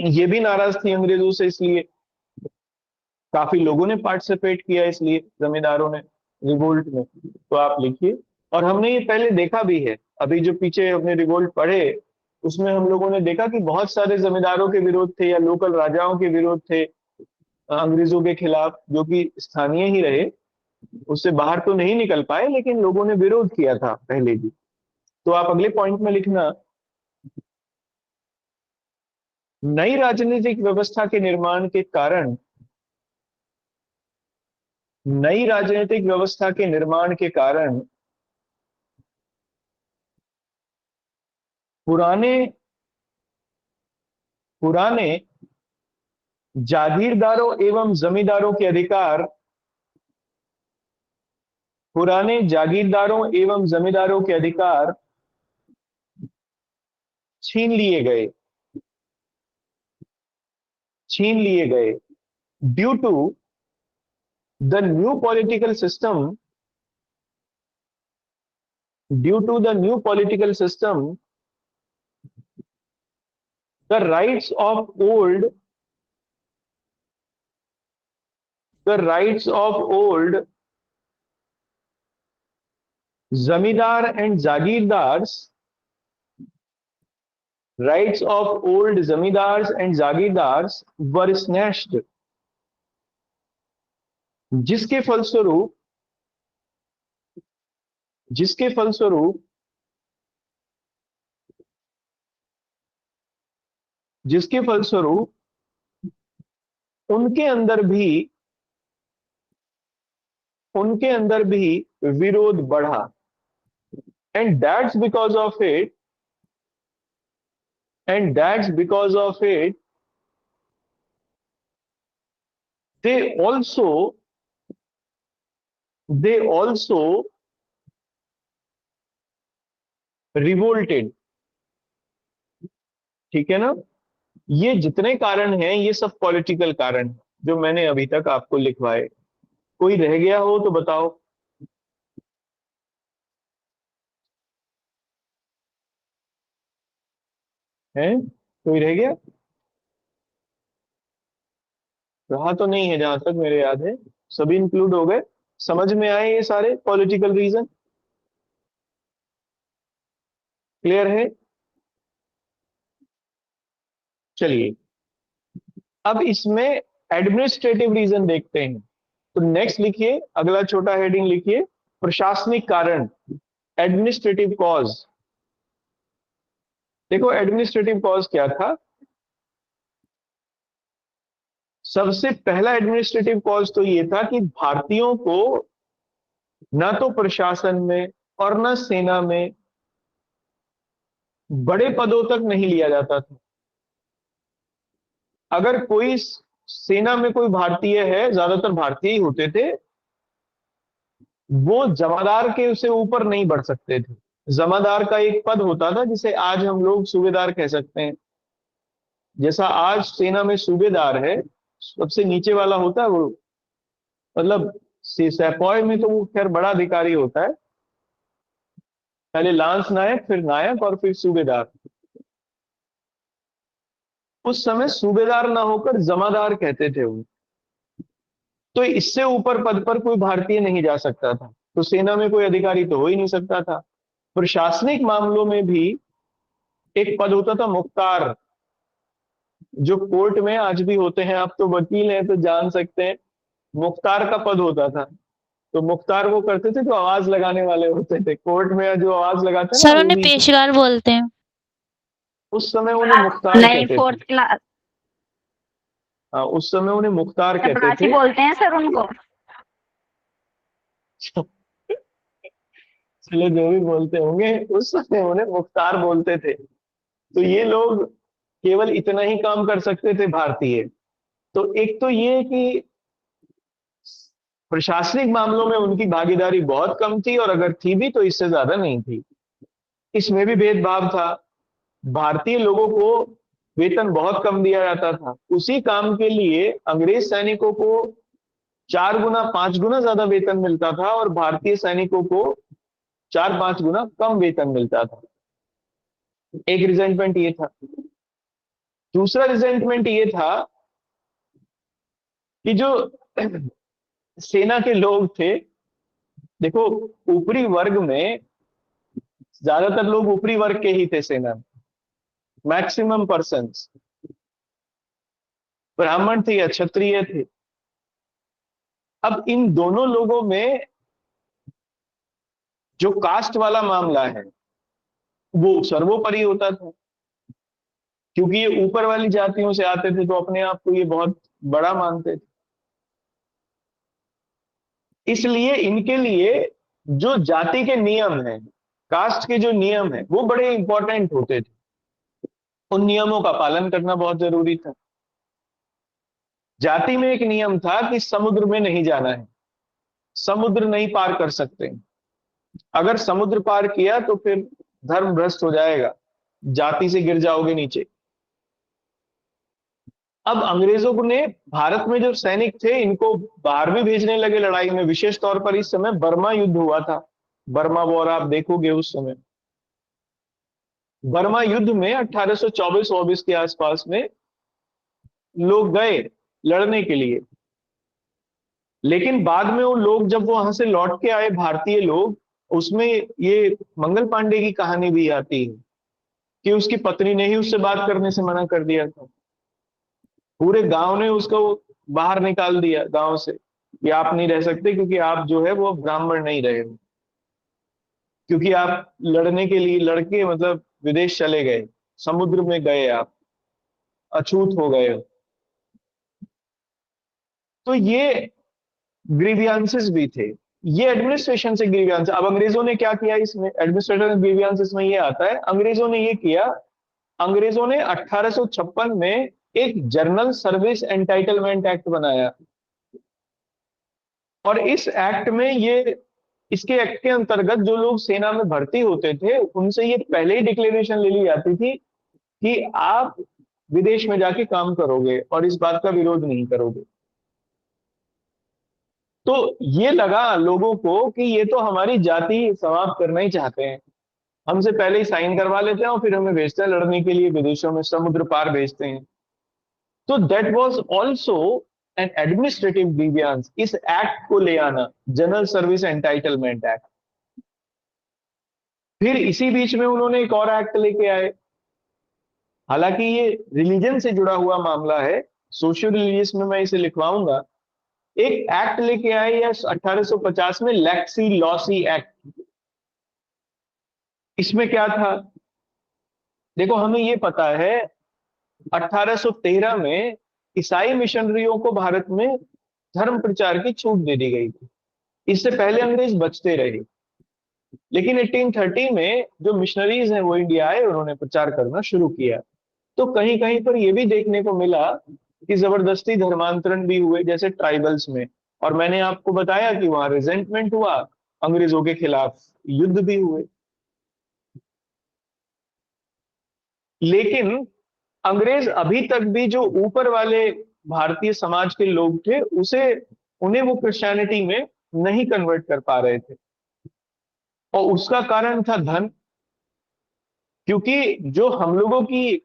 ये भी नाराज थी अंग्रेजों से, इसलिए काफी लोगों ने पार्टिसिपेट किया, इसलिए जमींदारों ने रिवोल्ट में। तो आप लिखिए, और हमने ये पहले देखा भी है, अभी जो पीछे अपने रिवोल्ट पढ़े उसमें हम लोगों ने देखा कि बहुत सारे जमींदारों के विरोध थे या लोकल राजाओं के विरोध थे अंग्रेजों के खिलाफ, जो कि स्थानीय ही रहे, उससे बाहर तो नहीं निकल पाए, लेकिन लोगों ने विरोध किया था पहले भी। तो आप अगले पॉइंट में लिखना, नई राजनीतिक व्यवस्था के निर्माण के कारण पुराने पुराने जागीरदारों एवं जमींदारों के अधिकार, पुराने जागीरदारों एवं जमींदारों के अधिकार छीन लिए गए, छीन लिए गए due to the new political system, due to the new political system, the rights of old, the rights of old zamindar and jagirdars, rights of old zamindars and jagirdars were snatched, जिसके फलस्वरूप जिसके फलस्वरूप जिसके फलस्वरूप उनके अंदर भी विरोध बढ़ा, and that's because of it, they also revolted। ठीक है ना, ये जितने कारण हैं ये सब पॉलिटिकल कारण हैं जो मैंने अभी तक आपको लिखवाए। कोई रह गया हो तो बताओ। है कोई रह गया? रहा तो नहीं है, जहां तक मेरे याद है सभी इंक्लूड हो गए। समझ में आए ये सारे पॉलिटिकल रीजन? क्लियर है? चलिए अब इसमें एडमिनिस्ट्रेटिव रीजन देखते हैं। तो नेक्स्ट लिखिए, अगला छोटा हेडिंग लिखिए, प्रशासनिक कारण, एडमिनिस्ट्रेटिव कॉज। देखो एडमिनिस्ट्रेटिव कॉज क्या था। सबसे पहला एडमिनिस्ट्रेटिव कॉज तो ये था कि भारतीयों को ना तो प्रशासन में और ना सेना में बड़े पदों तक नहीं लिया जाता था। अगर कोई सेना में कोई भारतीय है, ज्यादातर भारतीय ही होते थे, वो जमादार के उससे ऊपर नहीं बढ़ सकते थे। जमादार का एक पद होता था जिसे आज हम लोग सूबेदार कह सकते हैं। जैसा आज सेना में सूबेदार है, सबसे नीचे वाला होता है वो, मतलब सेपॉय में तो वो खैर बड़ा अधिकारी होता है, पहले लांस नायक, फिर नायक और फिर सूबेदार। उस समय सूबेदार ना होकर जमादार कहते थे वो। तो इससे ऊपर पद पर कोई भारतीय नहीं जा सकता था, तो सेना में कोई अधिकारी तो हो ही नहीं सकता था। प्रशासनिक मामलों में भी एक पद होता था मुख्तार, जो कोर्ट में आज भी होते हैं। आप तो वकील हैं तो जान सकते हैं, मुख्तार का पद होता था। तो मुख्तार वो करते थे जो आवाज लगाने वाले होते थे, कोर्ट में जो आवाज लगाते हैं ना, सर वो उन्हें भी पेशकार बोलते हैं। उस समय उन्हें मुख्तार नहीं, कहते थे। फोर्थ क्लास हाँ, उस समय उन्हें मुख्तार कहते चपरासी थे। बोलते हैं सर उनको। चलो जो भी बोलते होंगे, उस समय उन्हें मुख्तार बोलते थे। तो ये लोग केवल इतना ही काम कर सकते थे भारतीय। तो एक तो ये कि प्रशासनिक मामलों में उनकी भागीदारी बहुत कम थी, और अगर थी भी तो इससे ज्यादा नहीं थी। इसमें भी भेदभाव था। भारतीय लोगों को वेतन बहुत कम दिया जाता था। उसी काम के लिए अंग्रेज सैनिकों को 4 गुना 5 गुना ज्यादा वेतन मिलता था, और भारतीय सैनिकों को 4-5 गुना कम वेतन मिलता था। एक रिजेंटमेंट ये था। दूसरा रिजेंटमेंट ये था कि जो सेना के लोग थे, देखो ऊपरी वर्ग में ज्यादातर लोग ऊपरी वर्ग के ही थे सेना में, मैक्सिमम पर्सन्स ब्राह्मण थे या क्षत्रिय थे। अब इन दोनों लोगों में जो कास्ट वाला मामला है वो सर्वोपरि होता था, क्योंकि ये ऊपर वाली जातियों से आते थे तो अपने आप को ये बहुत बड़ा मानते थे। इसलिए इनके लिए जो जाति के नियम हैं, कास्ट के जो नियम हैं, वो बड़े इंपॉर्टेंट होते थे। उन नियमों का पालन करना बहुत जरूरी था। जाति में एक नियम था कि समुद्र में नहीं जाना है, समुद्र नहीं पार कर सकते। अगर समुद्र पार किया तो फिर धर्म भ्रष्ट हो जाएगा, जाति से गिर जाओगे नीचे। अब अंग्रेजों ने भारत में जो सैनिक थे इनको बाहर भी भेजने लगे लड़ाई में। विशेष तौर पर इस समय बर्मा युद्ध हुआ था, बर्मा वॉर आप देखोगे उस समय। बर्मा युद्ध में 1824-24 के आसपास में लोग गए लड़ने के लिए, लेकिन बाद में वो लोग जब वहां से लौट के आए भारतीय लोग, उसमें ये मंगल पांडे की कहानी भी आती है कि उसकी पत्नी ने ही उससे बात करने से मना कर दिया था। पूरे गांव ने उसको बाहर निकाल दिया गांव से कि आप नहीं रह सकते, क्योंकि आप जो है वो ब्राह्मण नहीं रहे हो, क्योंकि आप लड़ने के लिए लड़के मतलब विदेश चले गए, समुद्र में गए, आप अछूत हो गए हो। तो ये ग्रीवियंसेस भी थे, ये एडमिनिस्ट्रेशन से ग्रीवियंस। अब अंग्रेजों ने क्या किया इसमें, एडमिनिस्ट्रेशन ग्रीवियंसेस में ये आता है, अंग्रेजों ने ये किया, अंग्रेजों ने 1856 में एक जनरल सर्विस एंटाइटलमेंट एक्ट बनाया। और इस एक्ट में ये, इसके एक्ट के अंतर्गत जो लोग सेना में भर्ती होते थे उनसे ये पहले ही डिक्लेरेशन ले ली जाती थी कि आप विदेश में जाके काम करोगे और इस बात का विरोध नहीं करोगे। तो ये लगा लोगों को कि ये तो हमारी जाति समाप्त करना ही चाहते हैं, हमसे पहले ही साइन करवा लेते हैं और फिर हमें भेजते हैं लड़ने के लिए, विदेशों में समुद्र पार भेजते हैं। तो that was also an administrative grievance, इस एक्ट को ले आना, जनरल सर्विस एंटाइटलमेंट एक्ट। फिर इसी बीच में उन्होंने एक और एक्ट लेके आए, हालांकि ये रिलीजन से जुड़ा हुआ मामला है, सोशियो रिलीजियस में मैं इसे लिखवाऊंगा। एक एक्ट लेके आए या 1850 में, लैक्सी लॉसी एक्ट। इसमें क्या था, देखो हमें ये पता है 1813 में ईसाई मिशनरियों को भारत में धर्म प्रचार की छूट दे दी गई थी। इससे पहले अंग्रेज बचते रहे, लेकिन 1830 में जो मिशनरीज हैं वो इंडिया आए, उन्होंने प्रचार करना शुरू किया। तो कहीं कहीं पर यह भी देखने को मिला कि जबरदस्ती धर्मांतरण भी हुए, जैसे ट्राइबल्स में। और मैंने आपको बताया कि वहां रिजेंटमेंट हुआ, अंग्रेजों के खिलाफ युद्ध भी हुए। लेकिन अंग्रेज अभी तक भी जो ऊपर वाले भारतीय समाज के लोग थे उसे, उन्हें वो क्रिश्चियनिटी में नहीं कन्वर्ट कर पा रहे थे, और उसका कारण था धन। क्योंकि जो हम लोगों की,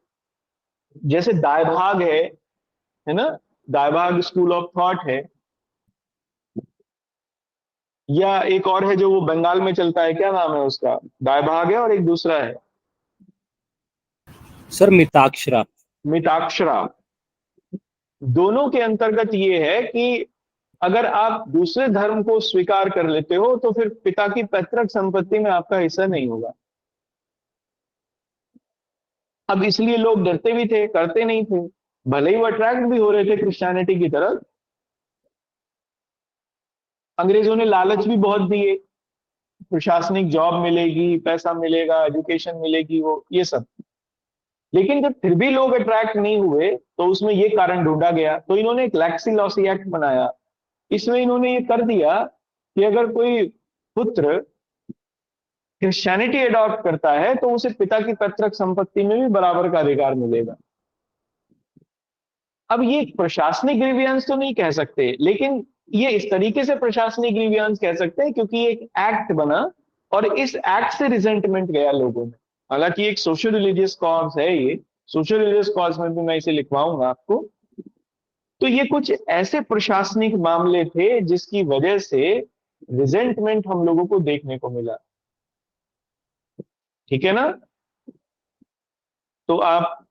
जैसे दायभाग है ना, दायभाग स्कूल ऑफ थॉट है, या एक और है जो वो बंगाल में चलता है, क्या नाम है उसका, दायभाग है और एक दूसरा है सर मिताक्षरा। मिताक्षरा। दोनों के अंतर्गत ये है कि अगर आप दूसरे धर्म को स्वीकार कर लेते हो तो फिर पिता की पैतृक संपत्ति में आपका हिस्सा नहीं होगा। अब इसलिए लोग डरते भी थे, करते नहीं थे, भले ही वो अट्रैक्ट भी हो रहे थे क्रिश्चियनिटी की तरफ। अंग्रेजों ने लालच भी बहुत दिए, प्रशासनिक जॉब मिलेगी, पैसा मिलेगा, एजुकेशन मिलेगी, वो ये सब। लेकिन जब फिर भी लोग अट्रैक्ट नहीं हुए तो उसमें ये कारण ढूंढा गया, तो इन्होंने एक लैक्सी लॉसी एक्ट बनाया। इसमें इन्होंने ये कर दिया कि अगर कोई पुत्र क्रिश्चियनिटी अडॉप्ट करता है तो उसे पिता की पैतृक संपत्ति में भी बराबर का अधिकार मिलेगा। अब ये प्रशासनिक ग्रीवियंस तो नहीं कह सकते, लेकिन ये इस तरीके से प्रशासनिक ग्रीवियंस कह सकते हैं क्योंकि एक एक्ट बना और इस एक्ट से रिजेंटमेंट गया लोगों में। हालांकि एक सोशल रिलीजियस कॉज है, ये सोशल रिलीजियस कॉज में भी मैं इसे लिखवाऊंगा आपको। तो ये कुछ ऐसे प्रशासनिक मामले थे जिसकी वजह से रिजेंटमेंट हम लोगों को देखने को मिला। ठीक है ना, तो आप,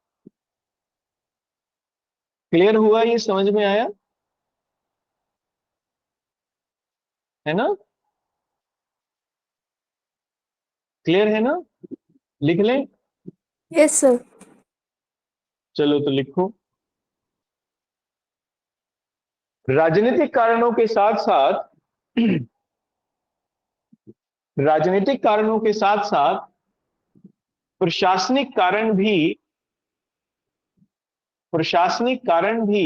क्लियर हुआ, ये समझ में आया है ना, क्लियर है ना, लिख लें। Yes sir. चलो तो लिखो। राजनीतिक कारणों के साथ साथ राजनीतिक कारणों के साथ साथ प्रशासनिक कारण भी प्रशासनिक कारण भी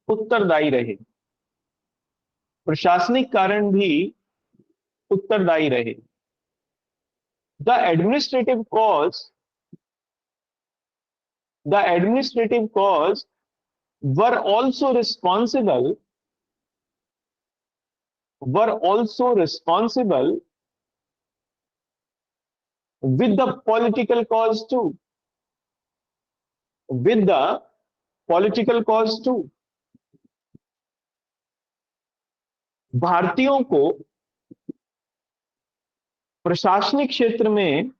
उत्तरदायी रहे, प्रशासनिक कारण भी उत्तरदायी रहे। The administrative cause, the administrative cause were also responsible, were also responsible with the political cause too, with the political cause too। भारतीयों को प्रशासनिक क्षेत्र में,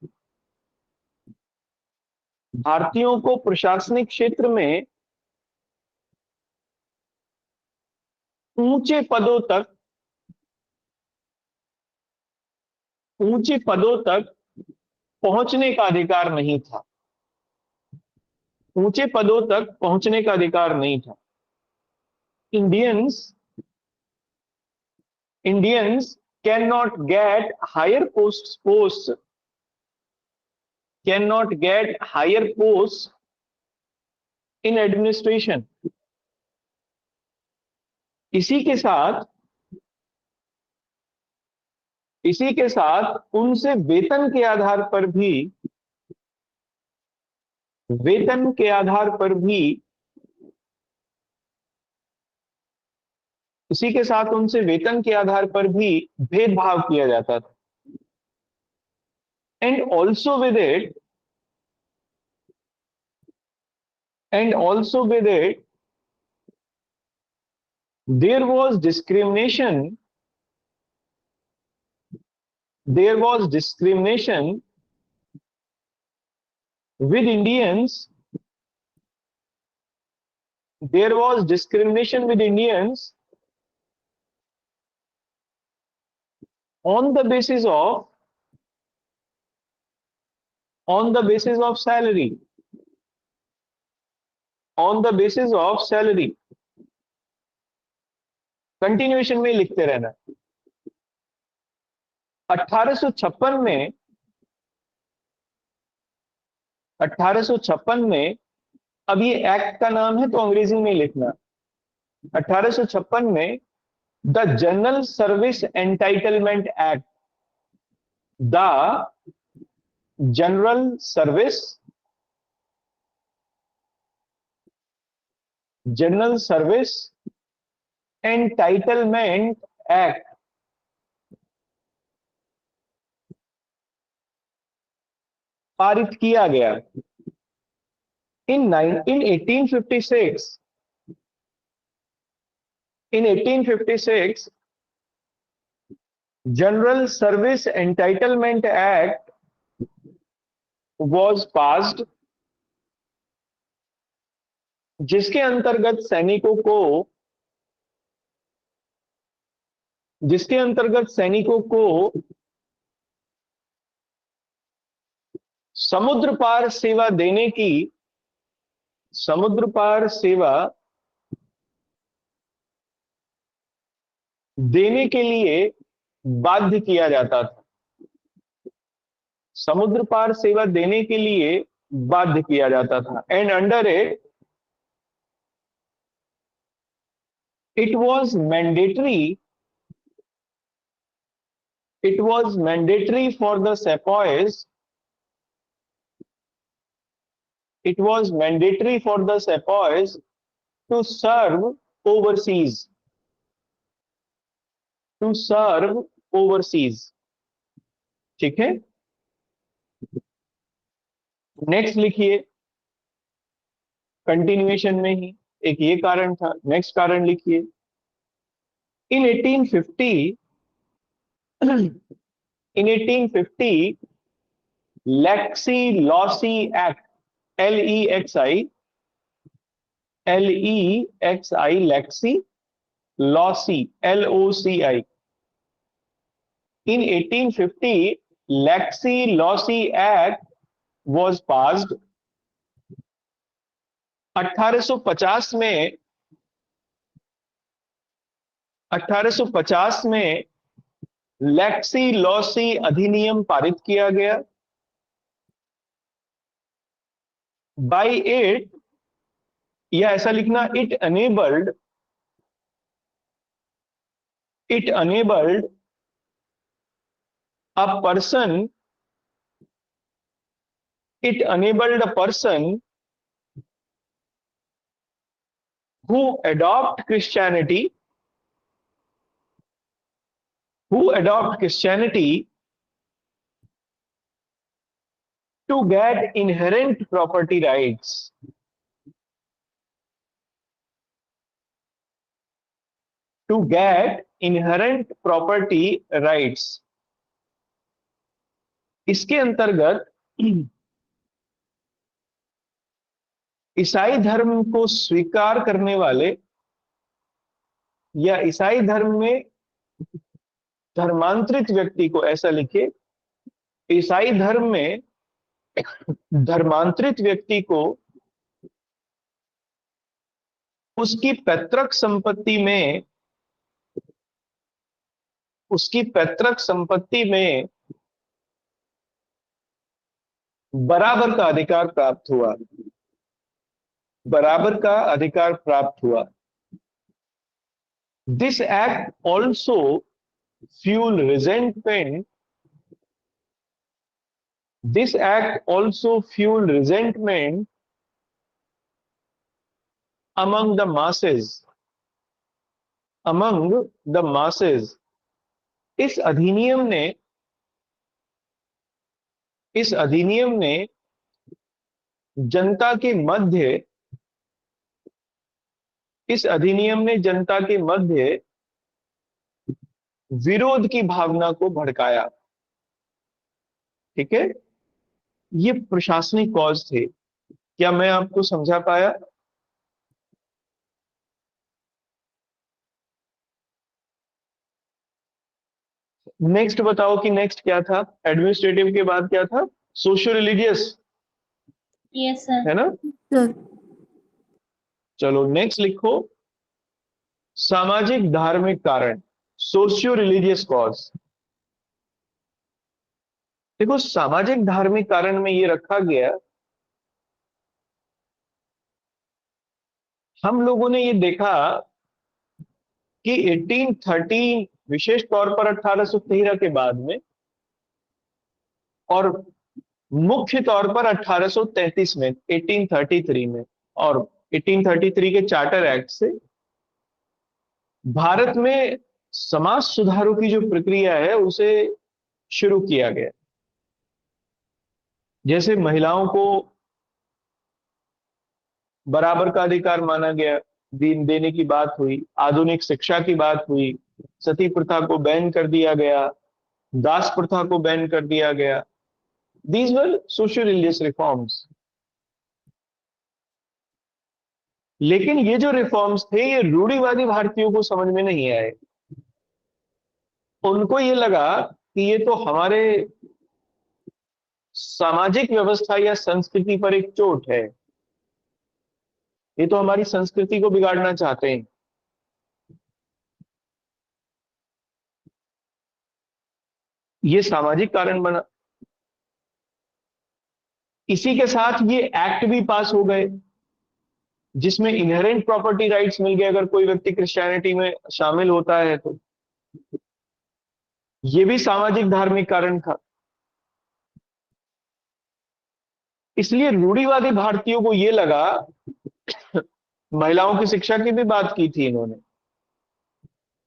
भारतीयों को प्रशासनिक क्षेत्र में ऊंचे पदों तक, ऊंचे पदों तक पहुंचने का अधिकार नहीं था, ऊंचे पदों तक पहुंचने का अधिकार नहीं था। Indians, Indians can not get higher post, can not get higher post in administration. इसी के साथ, इसी के साथ उनसे वेतन के आधार पर भी, वेतन के आधार पर भी, इसी के साथ उनसे वेतन के आधार पर भी भेदभाव किया जाता था। And also with it, and also with it there was discrimination, there was discrimination with Indians, there was discrimination with Indians on the basis of, on the basis of salary, on the basis of salary। Continuation में लिखते रहना। 1856 में, 1856 में, अब ये act का नाम है तो अंग्रेजी में लिखना। 1856 में the general service entitlement act, the general service, general service entitlement act पारित किया गया। in 1856, in 1856 general service entitlement act was passed, जिसके अंतर्गत सैनिकों को, जिसके अंतर्गत सैनिकों को समुद्र पार सेवा देने की, समुद्र पार सेवा देने के लिए बाध्य किया जाता था, समुद्र पार सेवा देने के लिए बाध्य किया जाता था। And under it, it was mandatory, it was mandatory for the sepoys, it was mandatory for the sepoys to serve overseas, to serve overseas। ठीक है, नेक्स्ट लिखिए, कंटिन्यूएशन में ही एक ये कारण था, नेक्स्ट कारण लिखिए। इन 1850, in 1850 Lexi-Loci Act, Lexi, Lexi-Loci, LOCI, in 1850 Lexi-Loci Act was passed। 1850 में, 1850 में लेक्सी-लॉसी अधिनियम पारित किया गया। बाय इट, या ऐसा लिखना, it enabled a person it enabled a person who adopt Christianity, to get inherent property rights. To get inherent property rights. इसके अंतर्गत ईसाई धर्म को स्वीकार करने वाले या ईसाई धर्म में धर्मांतरित व्यक्ति को, ऐसा लिखे, ईसाई धर्म में धर्मांतरित व्यक्ति को उसकी पैतृक संपत्ति में बराबर का अधिकार प्राप्त हुआ। बराबर का अधिकार प्राप्त हुआ। This act also fuel resentment this act also fuel resentment among the masses। इस अधिनियम ने जनता के मध्य विरोध की भावना को भड़काया। ठीक है, ये प्रशासनिक कॉज थे। क्या मैं आपको समझा पाया? नेक्स्ट बताओ कि नेक्स्ट क्या था? एडमिनिस्ट्रेटिव के बाद क्या था? Socio religious. Yes sir. है ना? चलो नेक्स्ट लिखो, सामाजिक धार्मिक कारण, सोशियो रिलीजियस कॉज। देखो, सामाजिक धार्मिक कारण में ये रखा गया, हम लोगों ने ये देखा कि 1813, विशेष तौर पर 1813 के बाद में, और मुख्य तौर पर 1833 में, 1833 में, और 1833 के चार्टर एक्ट से भारत में समाज सुधारों की जो प्रक्रिया है उसे शुरू किया गया। जैसे महिलाओं को बराबर का अधिकार माना गया, देने की बात हुई, आधुनिक शिक्षा की बात हुई, सती प्रथा को बैन कर दिया गया, दास प्रथा को बैन कर दिया गया। These were socio religious reforms. लेकिन ये जो रिफॉर्म्स थे, ये रूढ़िवादी भारतीयों को समझ में नहीं आए। उनको ये लगा कि ये तो हमारे सामाजिक व्यवस्था या संस्कृति पर एक चोट है, ये तो हमारी संस्कृति को बिगाड़ना चाहते हैं। ये सामाजिक कारण बना। इसी के साथ ये एक्ट भी पास हो गए जिसमें इनहेरेंट प्रॉपर्टी राइट्स मिल गए अगर कोई व्यक्ति क्रिश्चियनिटी में शामिल होता है तो। ये भी सामाजिक धार्मिक कारण था। इसलिए रूढ़िवादी भारतीयों को यह लगा, महिलाओं की शिक्षा की भी बात की थी इन्होंने,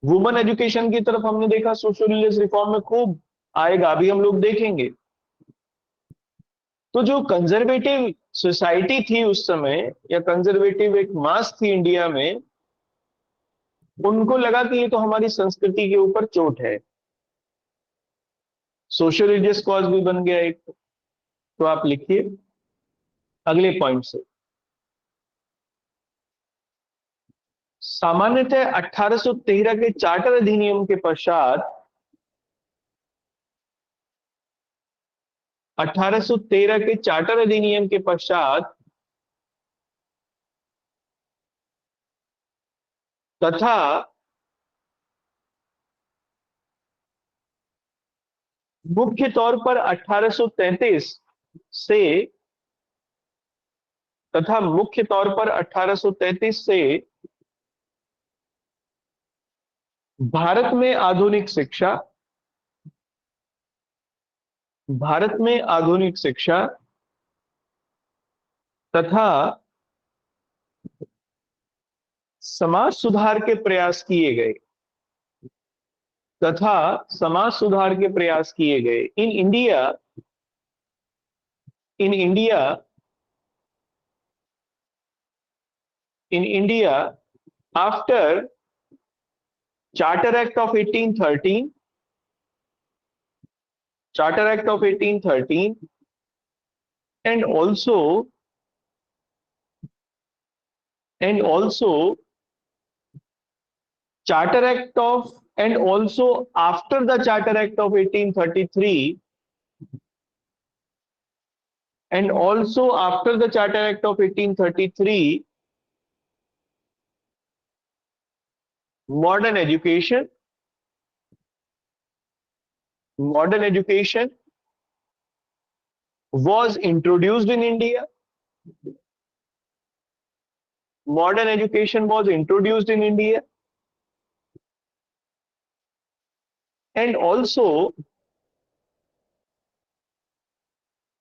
वुमेन एजुकेशन की तरफ हमने देखा सोशल रिलीजियस रिफॉर्म में खूब आएगा, अभी हम लोग देखेंगे। तो जो कंजर्वेटिव सोसाइटी थी उस समय, या कंजर्वेटिव एक मास थी इंडिया में, उनको लगा कि ये तो हमारी संस्कृति के ऊपर चोट है। सोशल रिलीजियस कॉज भी बन गया एक। तो आप लिखिए अगले पॉइंट से। सामान्यतः 1813 के चार्टर अधिनियम के पश्चात 1813 के चार्टर अधिनियम के पश्चात तथा मुख्य तौर पर 1833 से तथा मुख्य तौर पर 1833 से भारत में आधुनिक शिक्षा, भारत में आधुनिक शिक्षा तथा समाज सुधार के प्रयास किए गए, तथा समाज सुधार के प्रयास किए गए in India, in India, in India after charter act of 1813, charter act of 1813 and also charter act of, and also after the charter act of 1833, and also after the charter act of 1833, modern education, modern education was introduced in India. Modern education was introduced in India, and also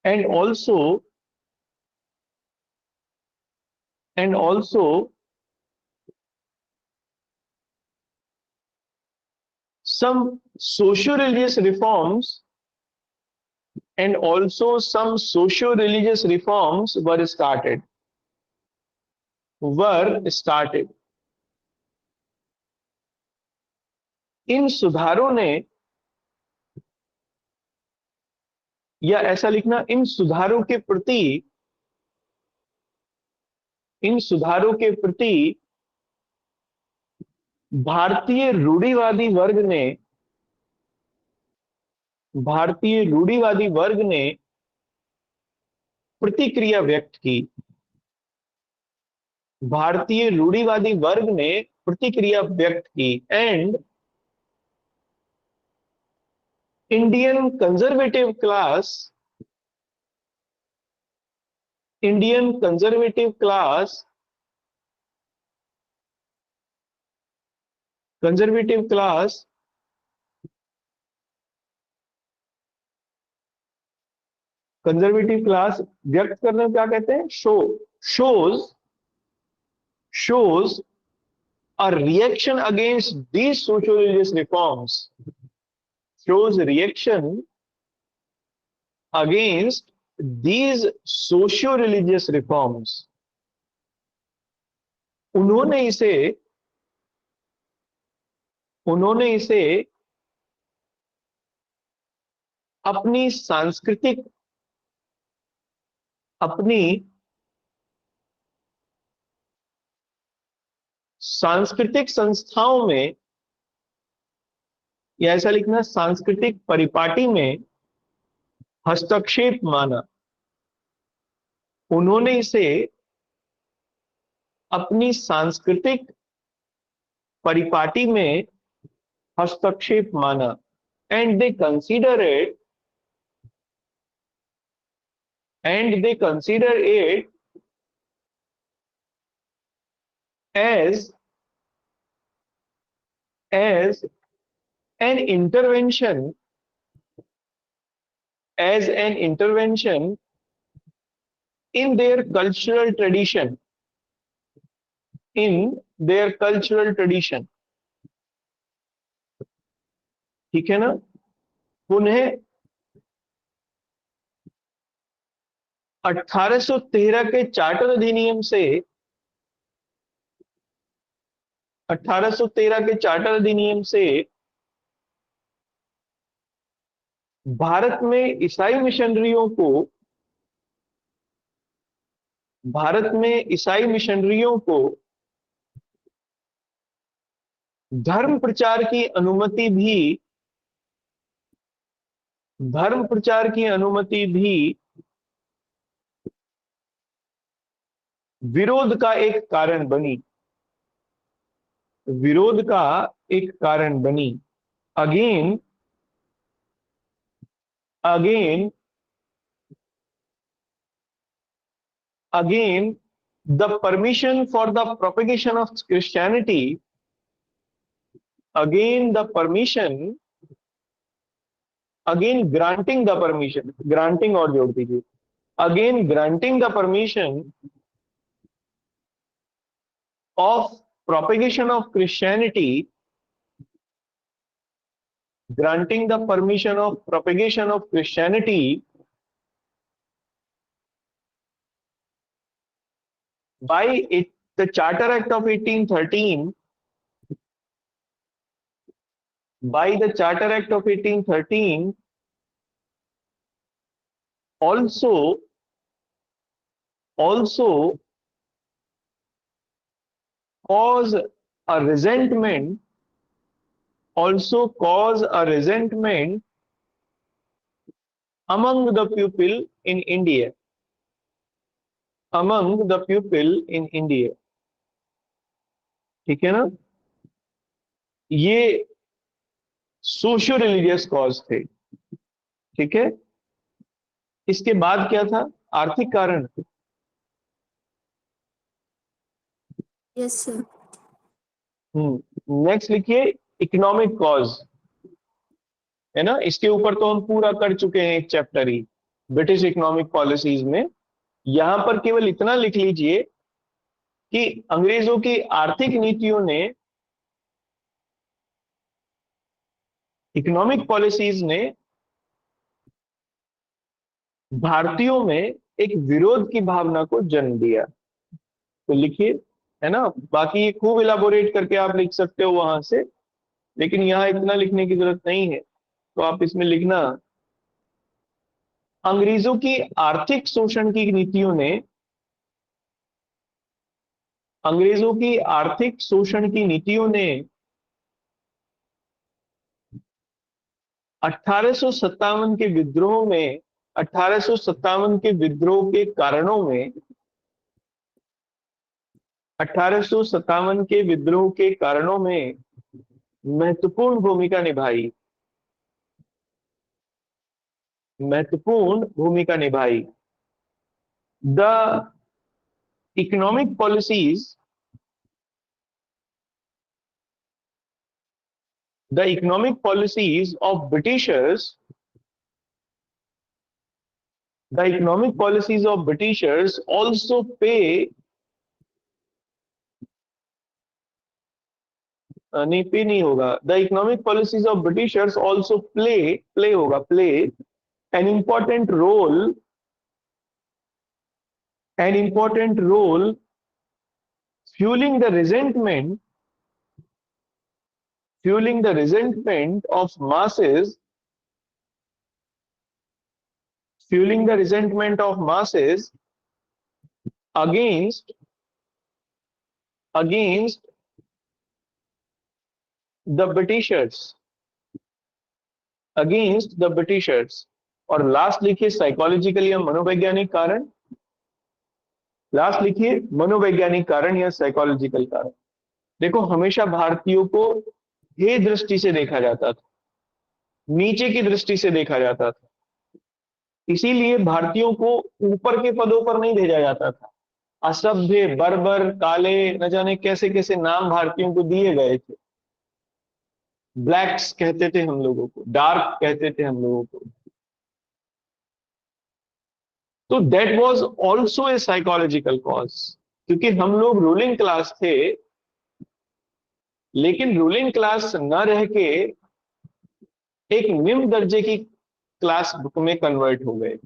and also and also some socio-religious reforms, and also some socio-religious reforms were started. इन सुधारों ने, या ऐसा लिखना, इन सुधारों के प्रति, इन सुधारों के प्रति भारतीय रूढ़िवादी वर्ग ने, भारतीय रूढ़िवादी वर्ग ने प्रतिक्रिया व्यक्त की, भारतीय रूढ़िवादी वर्ग ने प्रतिक्रिया व्यक्त की, and Indian conservative class, Indian conservative class, conservative class conservative class व्यक्त करने को क्या कहते हैं? shows a reaction against these socio-religious reforms, shows reaction against these socio-religious reforms. उन्होंने इसे अपनी सांस्कृतिक संस्थाओं में, या ऐसा लिखना, सांस्कृतिक परिपाटी में हस्तक्षेप माना। उन्होंने इसे अपनी सांस्कृतिक परिपाटी में हस्तक्षेप माना, and they consider it as an intervention, in their cultural tradition, in their cultural tradition. ठीक है ना? पुनः 1813 के चार्टर अधिनियम से, 1813 के चार्टर अधिनियम से भारत में ईसाई मिशनरियों को, भारत में ईसाई मिशनरियों को धर्म प्रचार की अनुमति भी, धर्म प्रचार की अनुमति भी विरोध का एक कारण बनी, विरोध का एक कारण बनी। Again again again the permission for the propagation of Christianity, again the permission, again granting the permission, granting और जोड़ दीजिए, again granting the permission of propagation of Christianity, granting the permission of propagation of Christianity by it, the Charter Act of 1813, by the Charter Act of 1813, also cause a resentment, also cause a resentment among the people in India, among the people in India. ठीक है ना? ये socio religious cause थे, ठीक है। इसके बाद क्या था? आर्थिक कारण। Yes sir. नेक्स्ट लिखिए इकोनॉमिक कॉज, है ना। इसके ऊपर तो हम पूरा कर चुके हैं एक चैप्टर ही ब्रिटिश इकोनॉमिक पॉलिसीज में। यहां पर केवल इतना लिख लीजिए कि अंग्रेजों की आर्थिक नीतियों ने, इकोनॉमिक पॉलिसीज ने भारतीयों में एक विरोध की भावना को जन्म दिया। तो लिखिए, है ना। बाकी खूब इलाबोरेट करके आप लिख सकते हो वहां से, लेकिन यहां इतना लिखने की जरूरत नहीं है। तो आप इसमें लिखना, अंग्रेजों की आर्थिक शोषण की नीतियों ने, अंग्रेजों की आर्थिक शोषण की नीतियों ने 1857 के विद्रोह में, 1857 के विद्रोह के कारणों में, 1857 के विद्रोह के कारणों में महत्वपूर्ण भूमिका निभाई, महत्वपूर्ण भूमिका निभाई। The economic policies, the economic policies of Britishers, the economic policies of Britishers also pay, नहीं पे नहीं होगा, the economic policies of Britishers also play होगा, play an important role, an important role fueling the resentment, fueling the resentment of masses, fueling the resentment of masses against the Britishers, against the Britishers। और last लिखिए psychological या मनोवैज्ञानिक कारण, last लिखिए मनोवैज्ञानिक कारण या साइकोलॉजिकल कारण। देखो, हमेशा भारतीयों को हे दृष्टि से देखा जाता था, नीचे की दृष्टि से देखा जाता था, इसीलिए भारतीयों को ऊपर के पदों पर नहीं भेजा जाता था। असभ्य, बर्बर, काले, न जाने कैसे कैसे नाम भारतीयों को दिए गए थे। ब्लैक्स कहते थे हम लोगों को, डार्क कहते थे हम लोगों को। तो that was also a psychological cause, क्योंकि हम लोग रूलिंग क्लास थे, लेकिन रूलिंग क्लास न रह के एक निम्न दर्जे की क्लास में कन्वर्ट हो गए।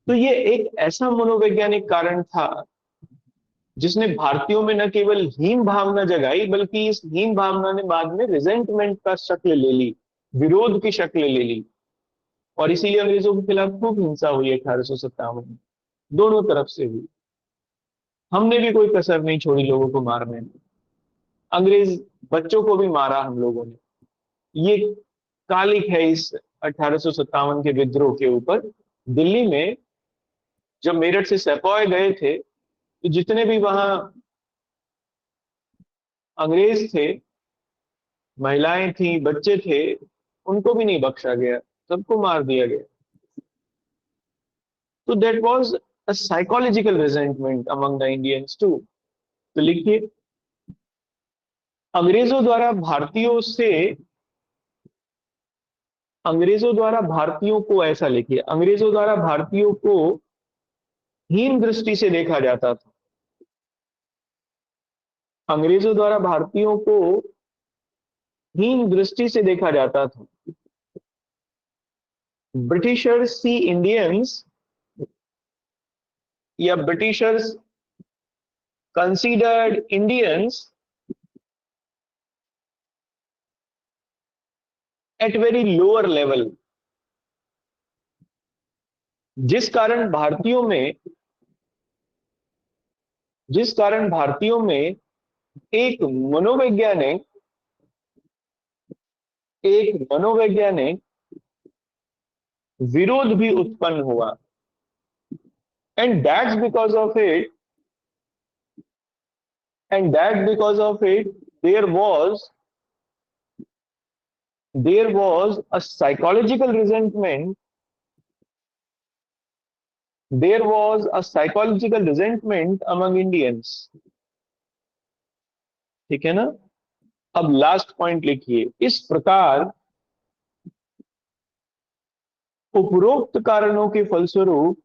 तो ये एक ऐसा मनोवैज्ञानिक कारण था जिसने भारतीयों में न केवल हीन भावना जगाई, बल्कि इस हीन भावना ने बाद में रिजेंटमेंट का शक्ल ले ली, विरोध की शक्ल ले ली। और इसीलिए अंग्रेजों के खिलाफ खूब हिंसा हुई 1857 में, दोनों तरफ से हुई। हमने भी कोई कसर नहीं छोड़ी लोगों को मारने में, अंग्रेज बच्चों को भी मारा हम लोगों ने। ये कालिक है इस 1857 के विद्रोह के ऊपर। दिल्ली में जब मेरठ से सेपॉय गए थे, तो जितने भी वहां अंग्रेज थे, महिलाएं थी, बच्चे थे, उनको भी नहीं बख्शा गया, सबको मार दिया गया। तो that was a psychological resentment among the Indians too. तो लिखिए, अंग्रेजों द्वारा भारतीयों से, अंग्रेजों द्वारा भारतीयों को, ऐसा लिखिए, अंग्रेजों द्वारा भारतीयों को हीन दृष्टि से देखा जाता था। अंग्रेजों द्वारा भारतीयों को हीन दृष्टि से देखा जाता था। ब्रिटिशर्स सी इंडियंस, या Britishers considered Indians at very lower level, जिस कारण भारतीयों में, जिस कारण भारतीयों में एक मनोवैज्ञानिक, एक मनोवैज्ञानिक विरोध भी उत्पन्न हुआ। And that's because of it, and that because of it there was a psychological resentment, there was a psychological resentment among Indians। ठीक है ना। अब लास्ट पॉइंट लिखिए, इस प्रकार उपरोक्त कारणों के फलस्वरूप,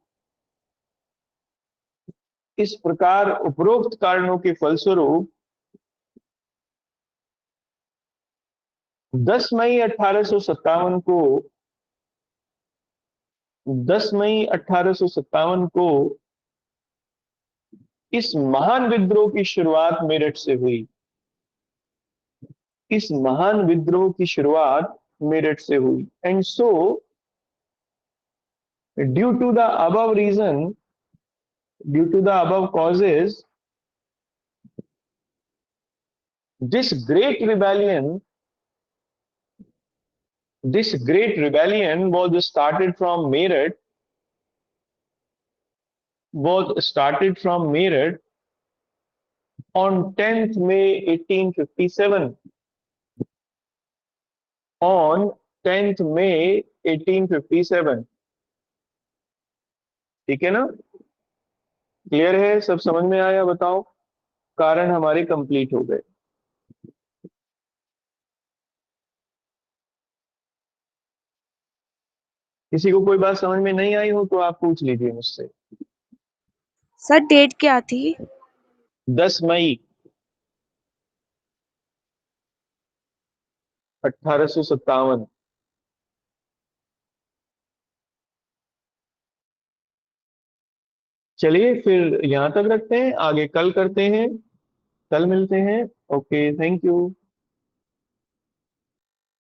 इस प्रकार उपरोक्त कारणों के फलस्वरूप 10 मई 1857 को, 10 मई 1857 को इस महान विद्रोह की शुरुआत मेरठ से हुई। इस महान विद्रोह की शुरुआत मेरठ से हुई। And so due to the above reason, due to the above causes, this great rebellion, this great rebellion was started from Meerut, on 10th May 1857, on 10th May 1857। ठीक है ना, क्लियर है, सब समझ में आया? बताओ, कारण हमारे कंप्लीट हो गए। किसी को कोई बात समझ में नहीं आई हो तो आप पूछ लीजिए मुझसे। सर डेट क्या थी? 10 मई 1857। चलिए फिर यहां तक रखते हैं, आगे कल करते हैं, कल मिलते हैं। Okay, thank you.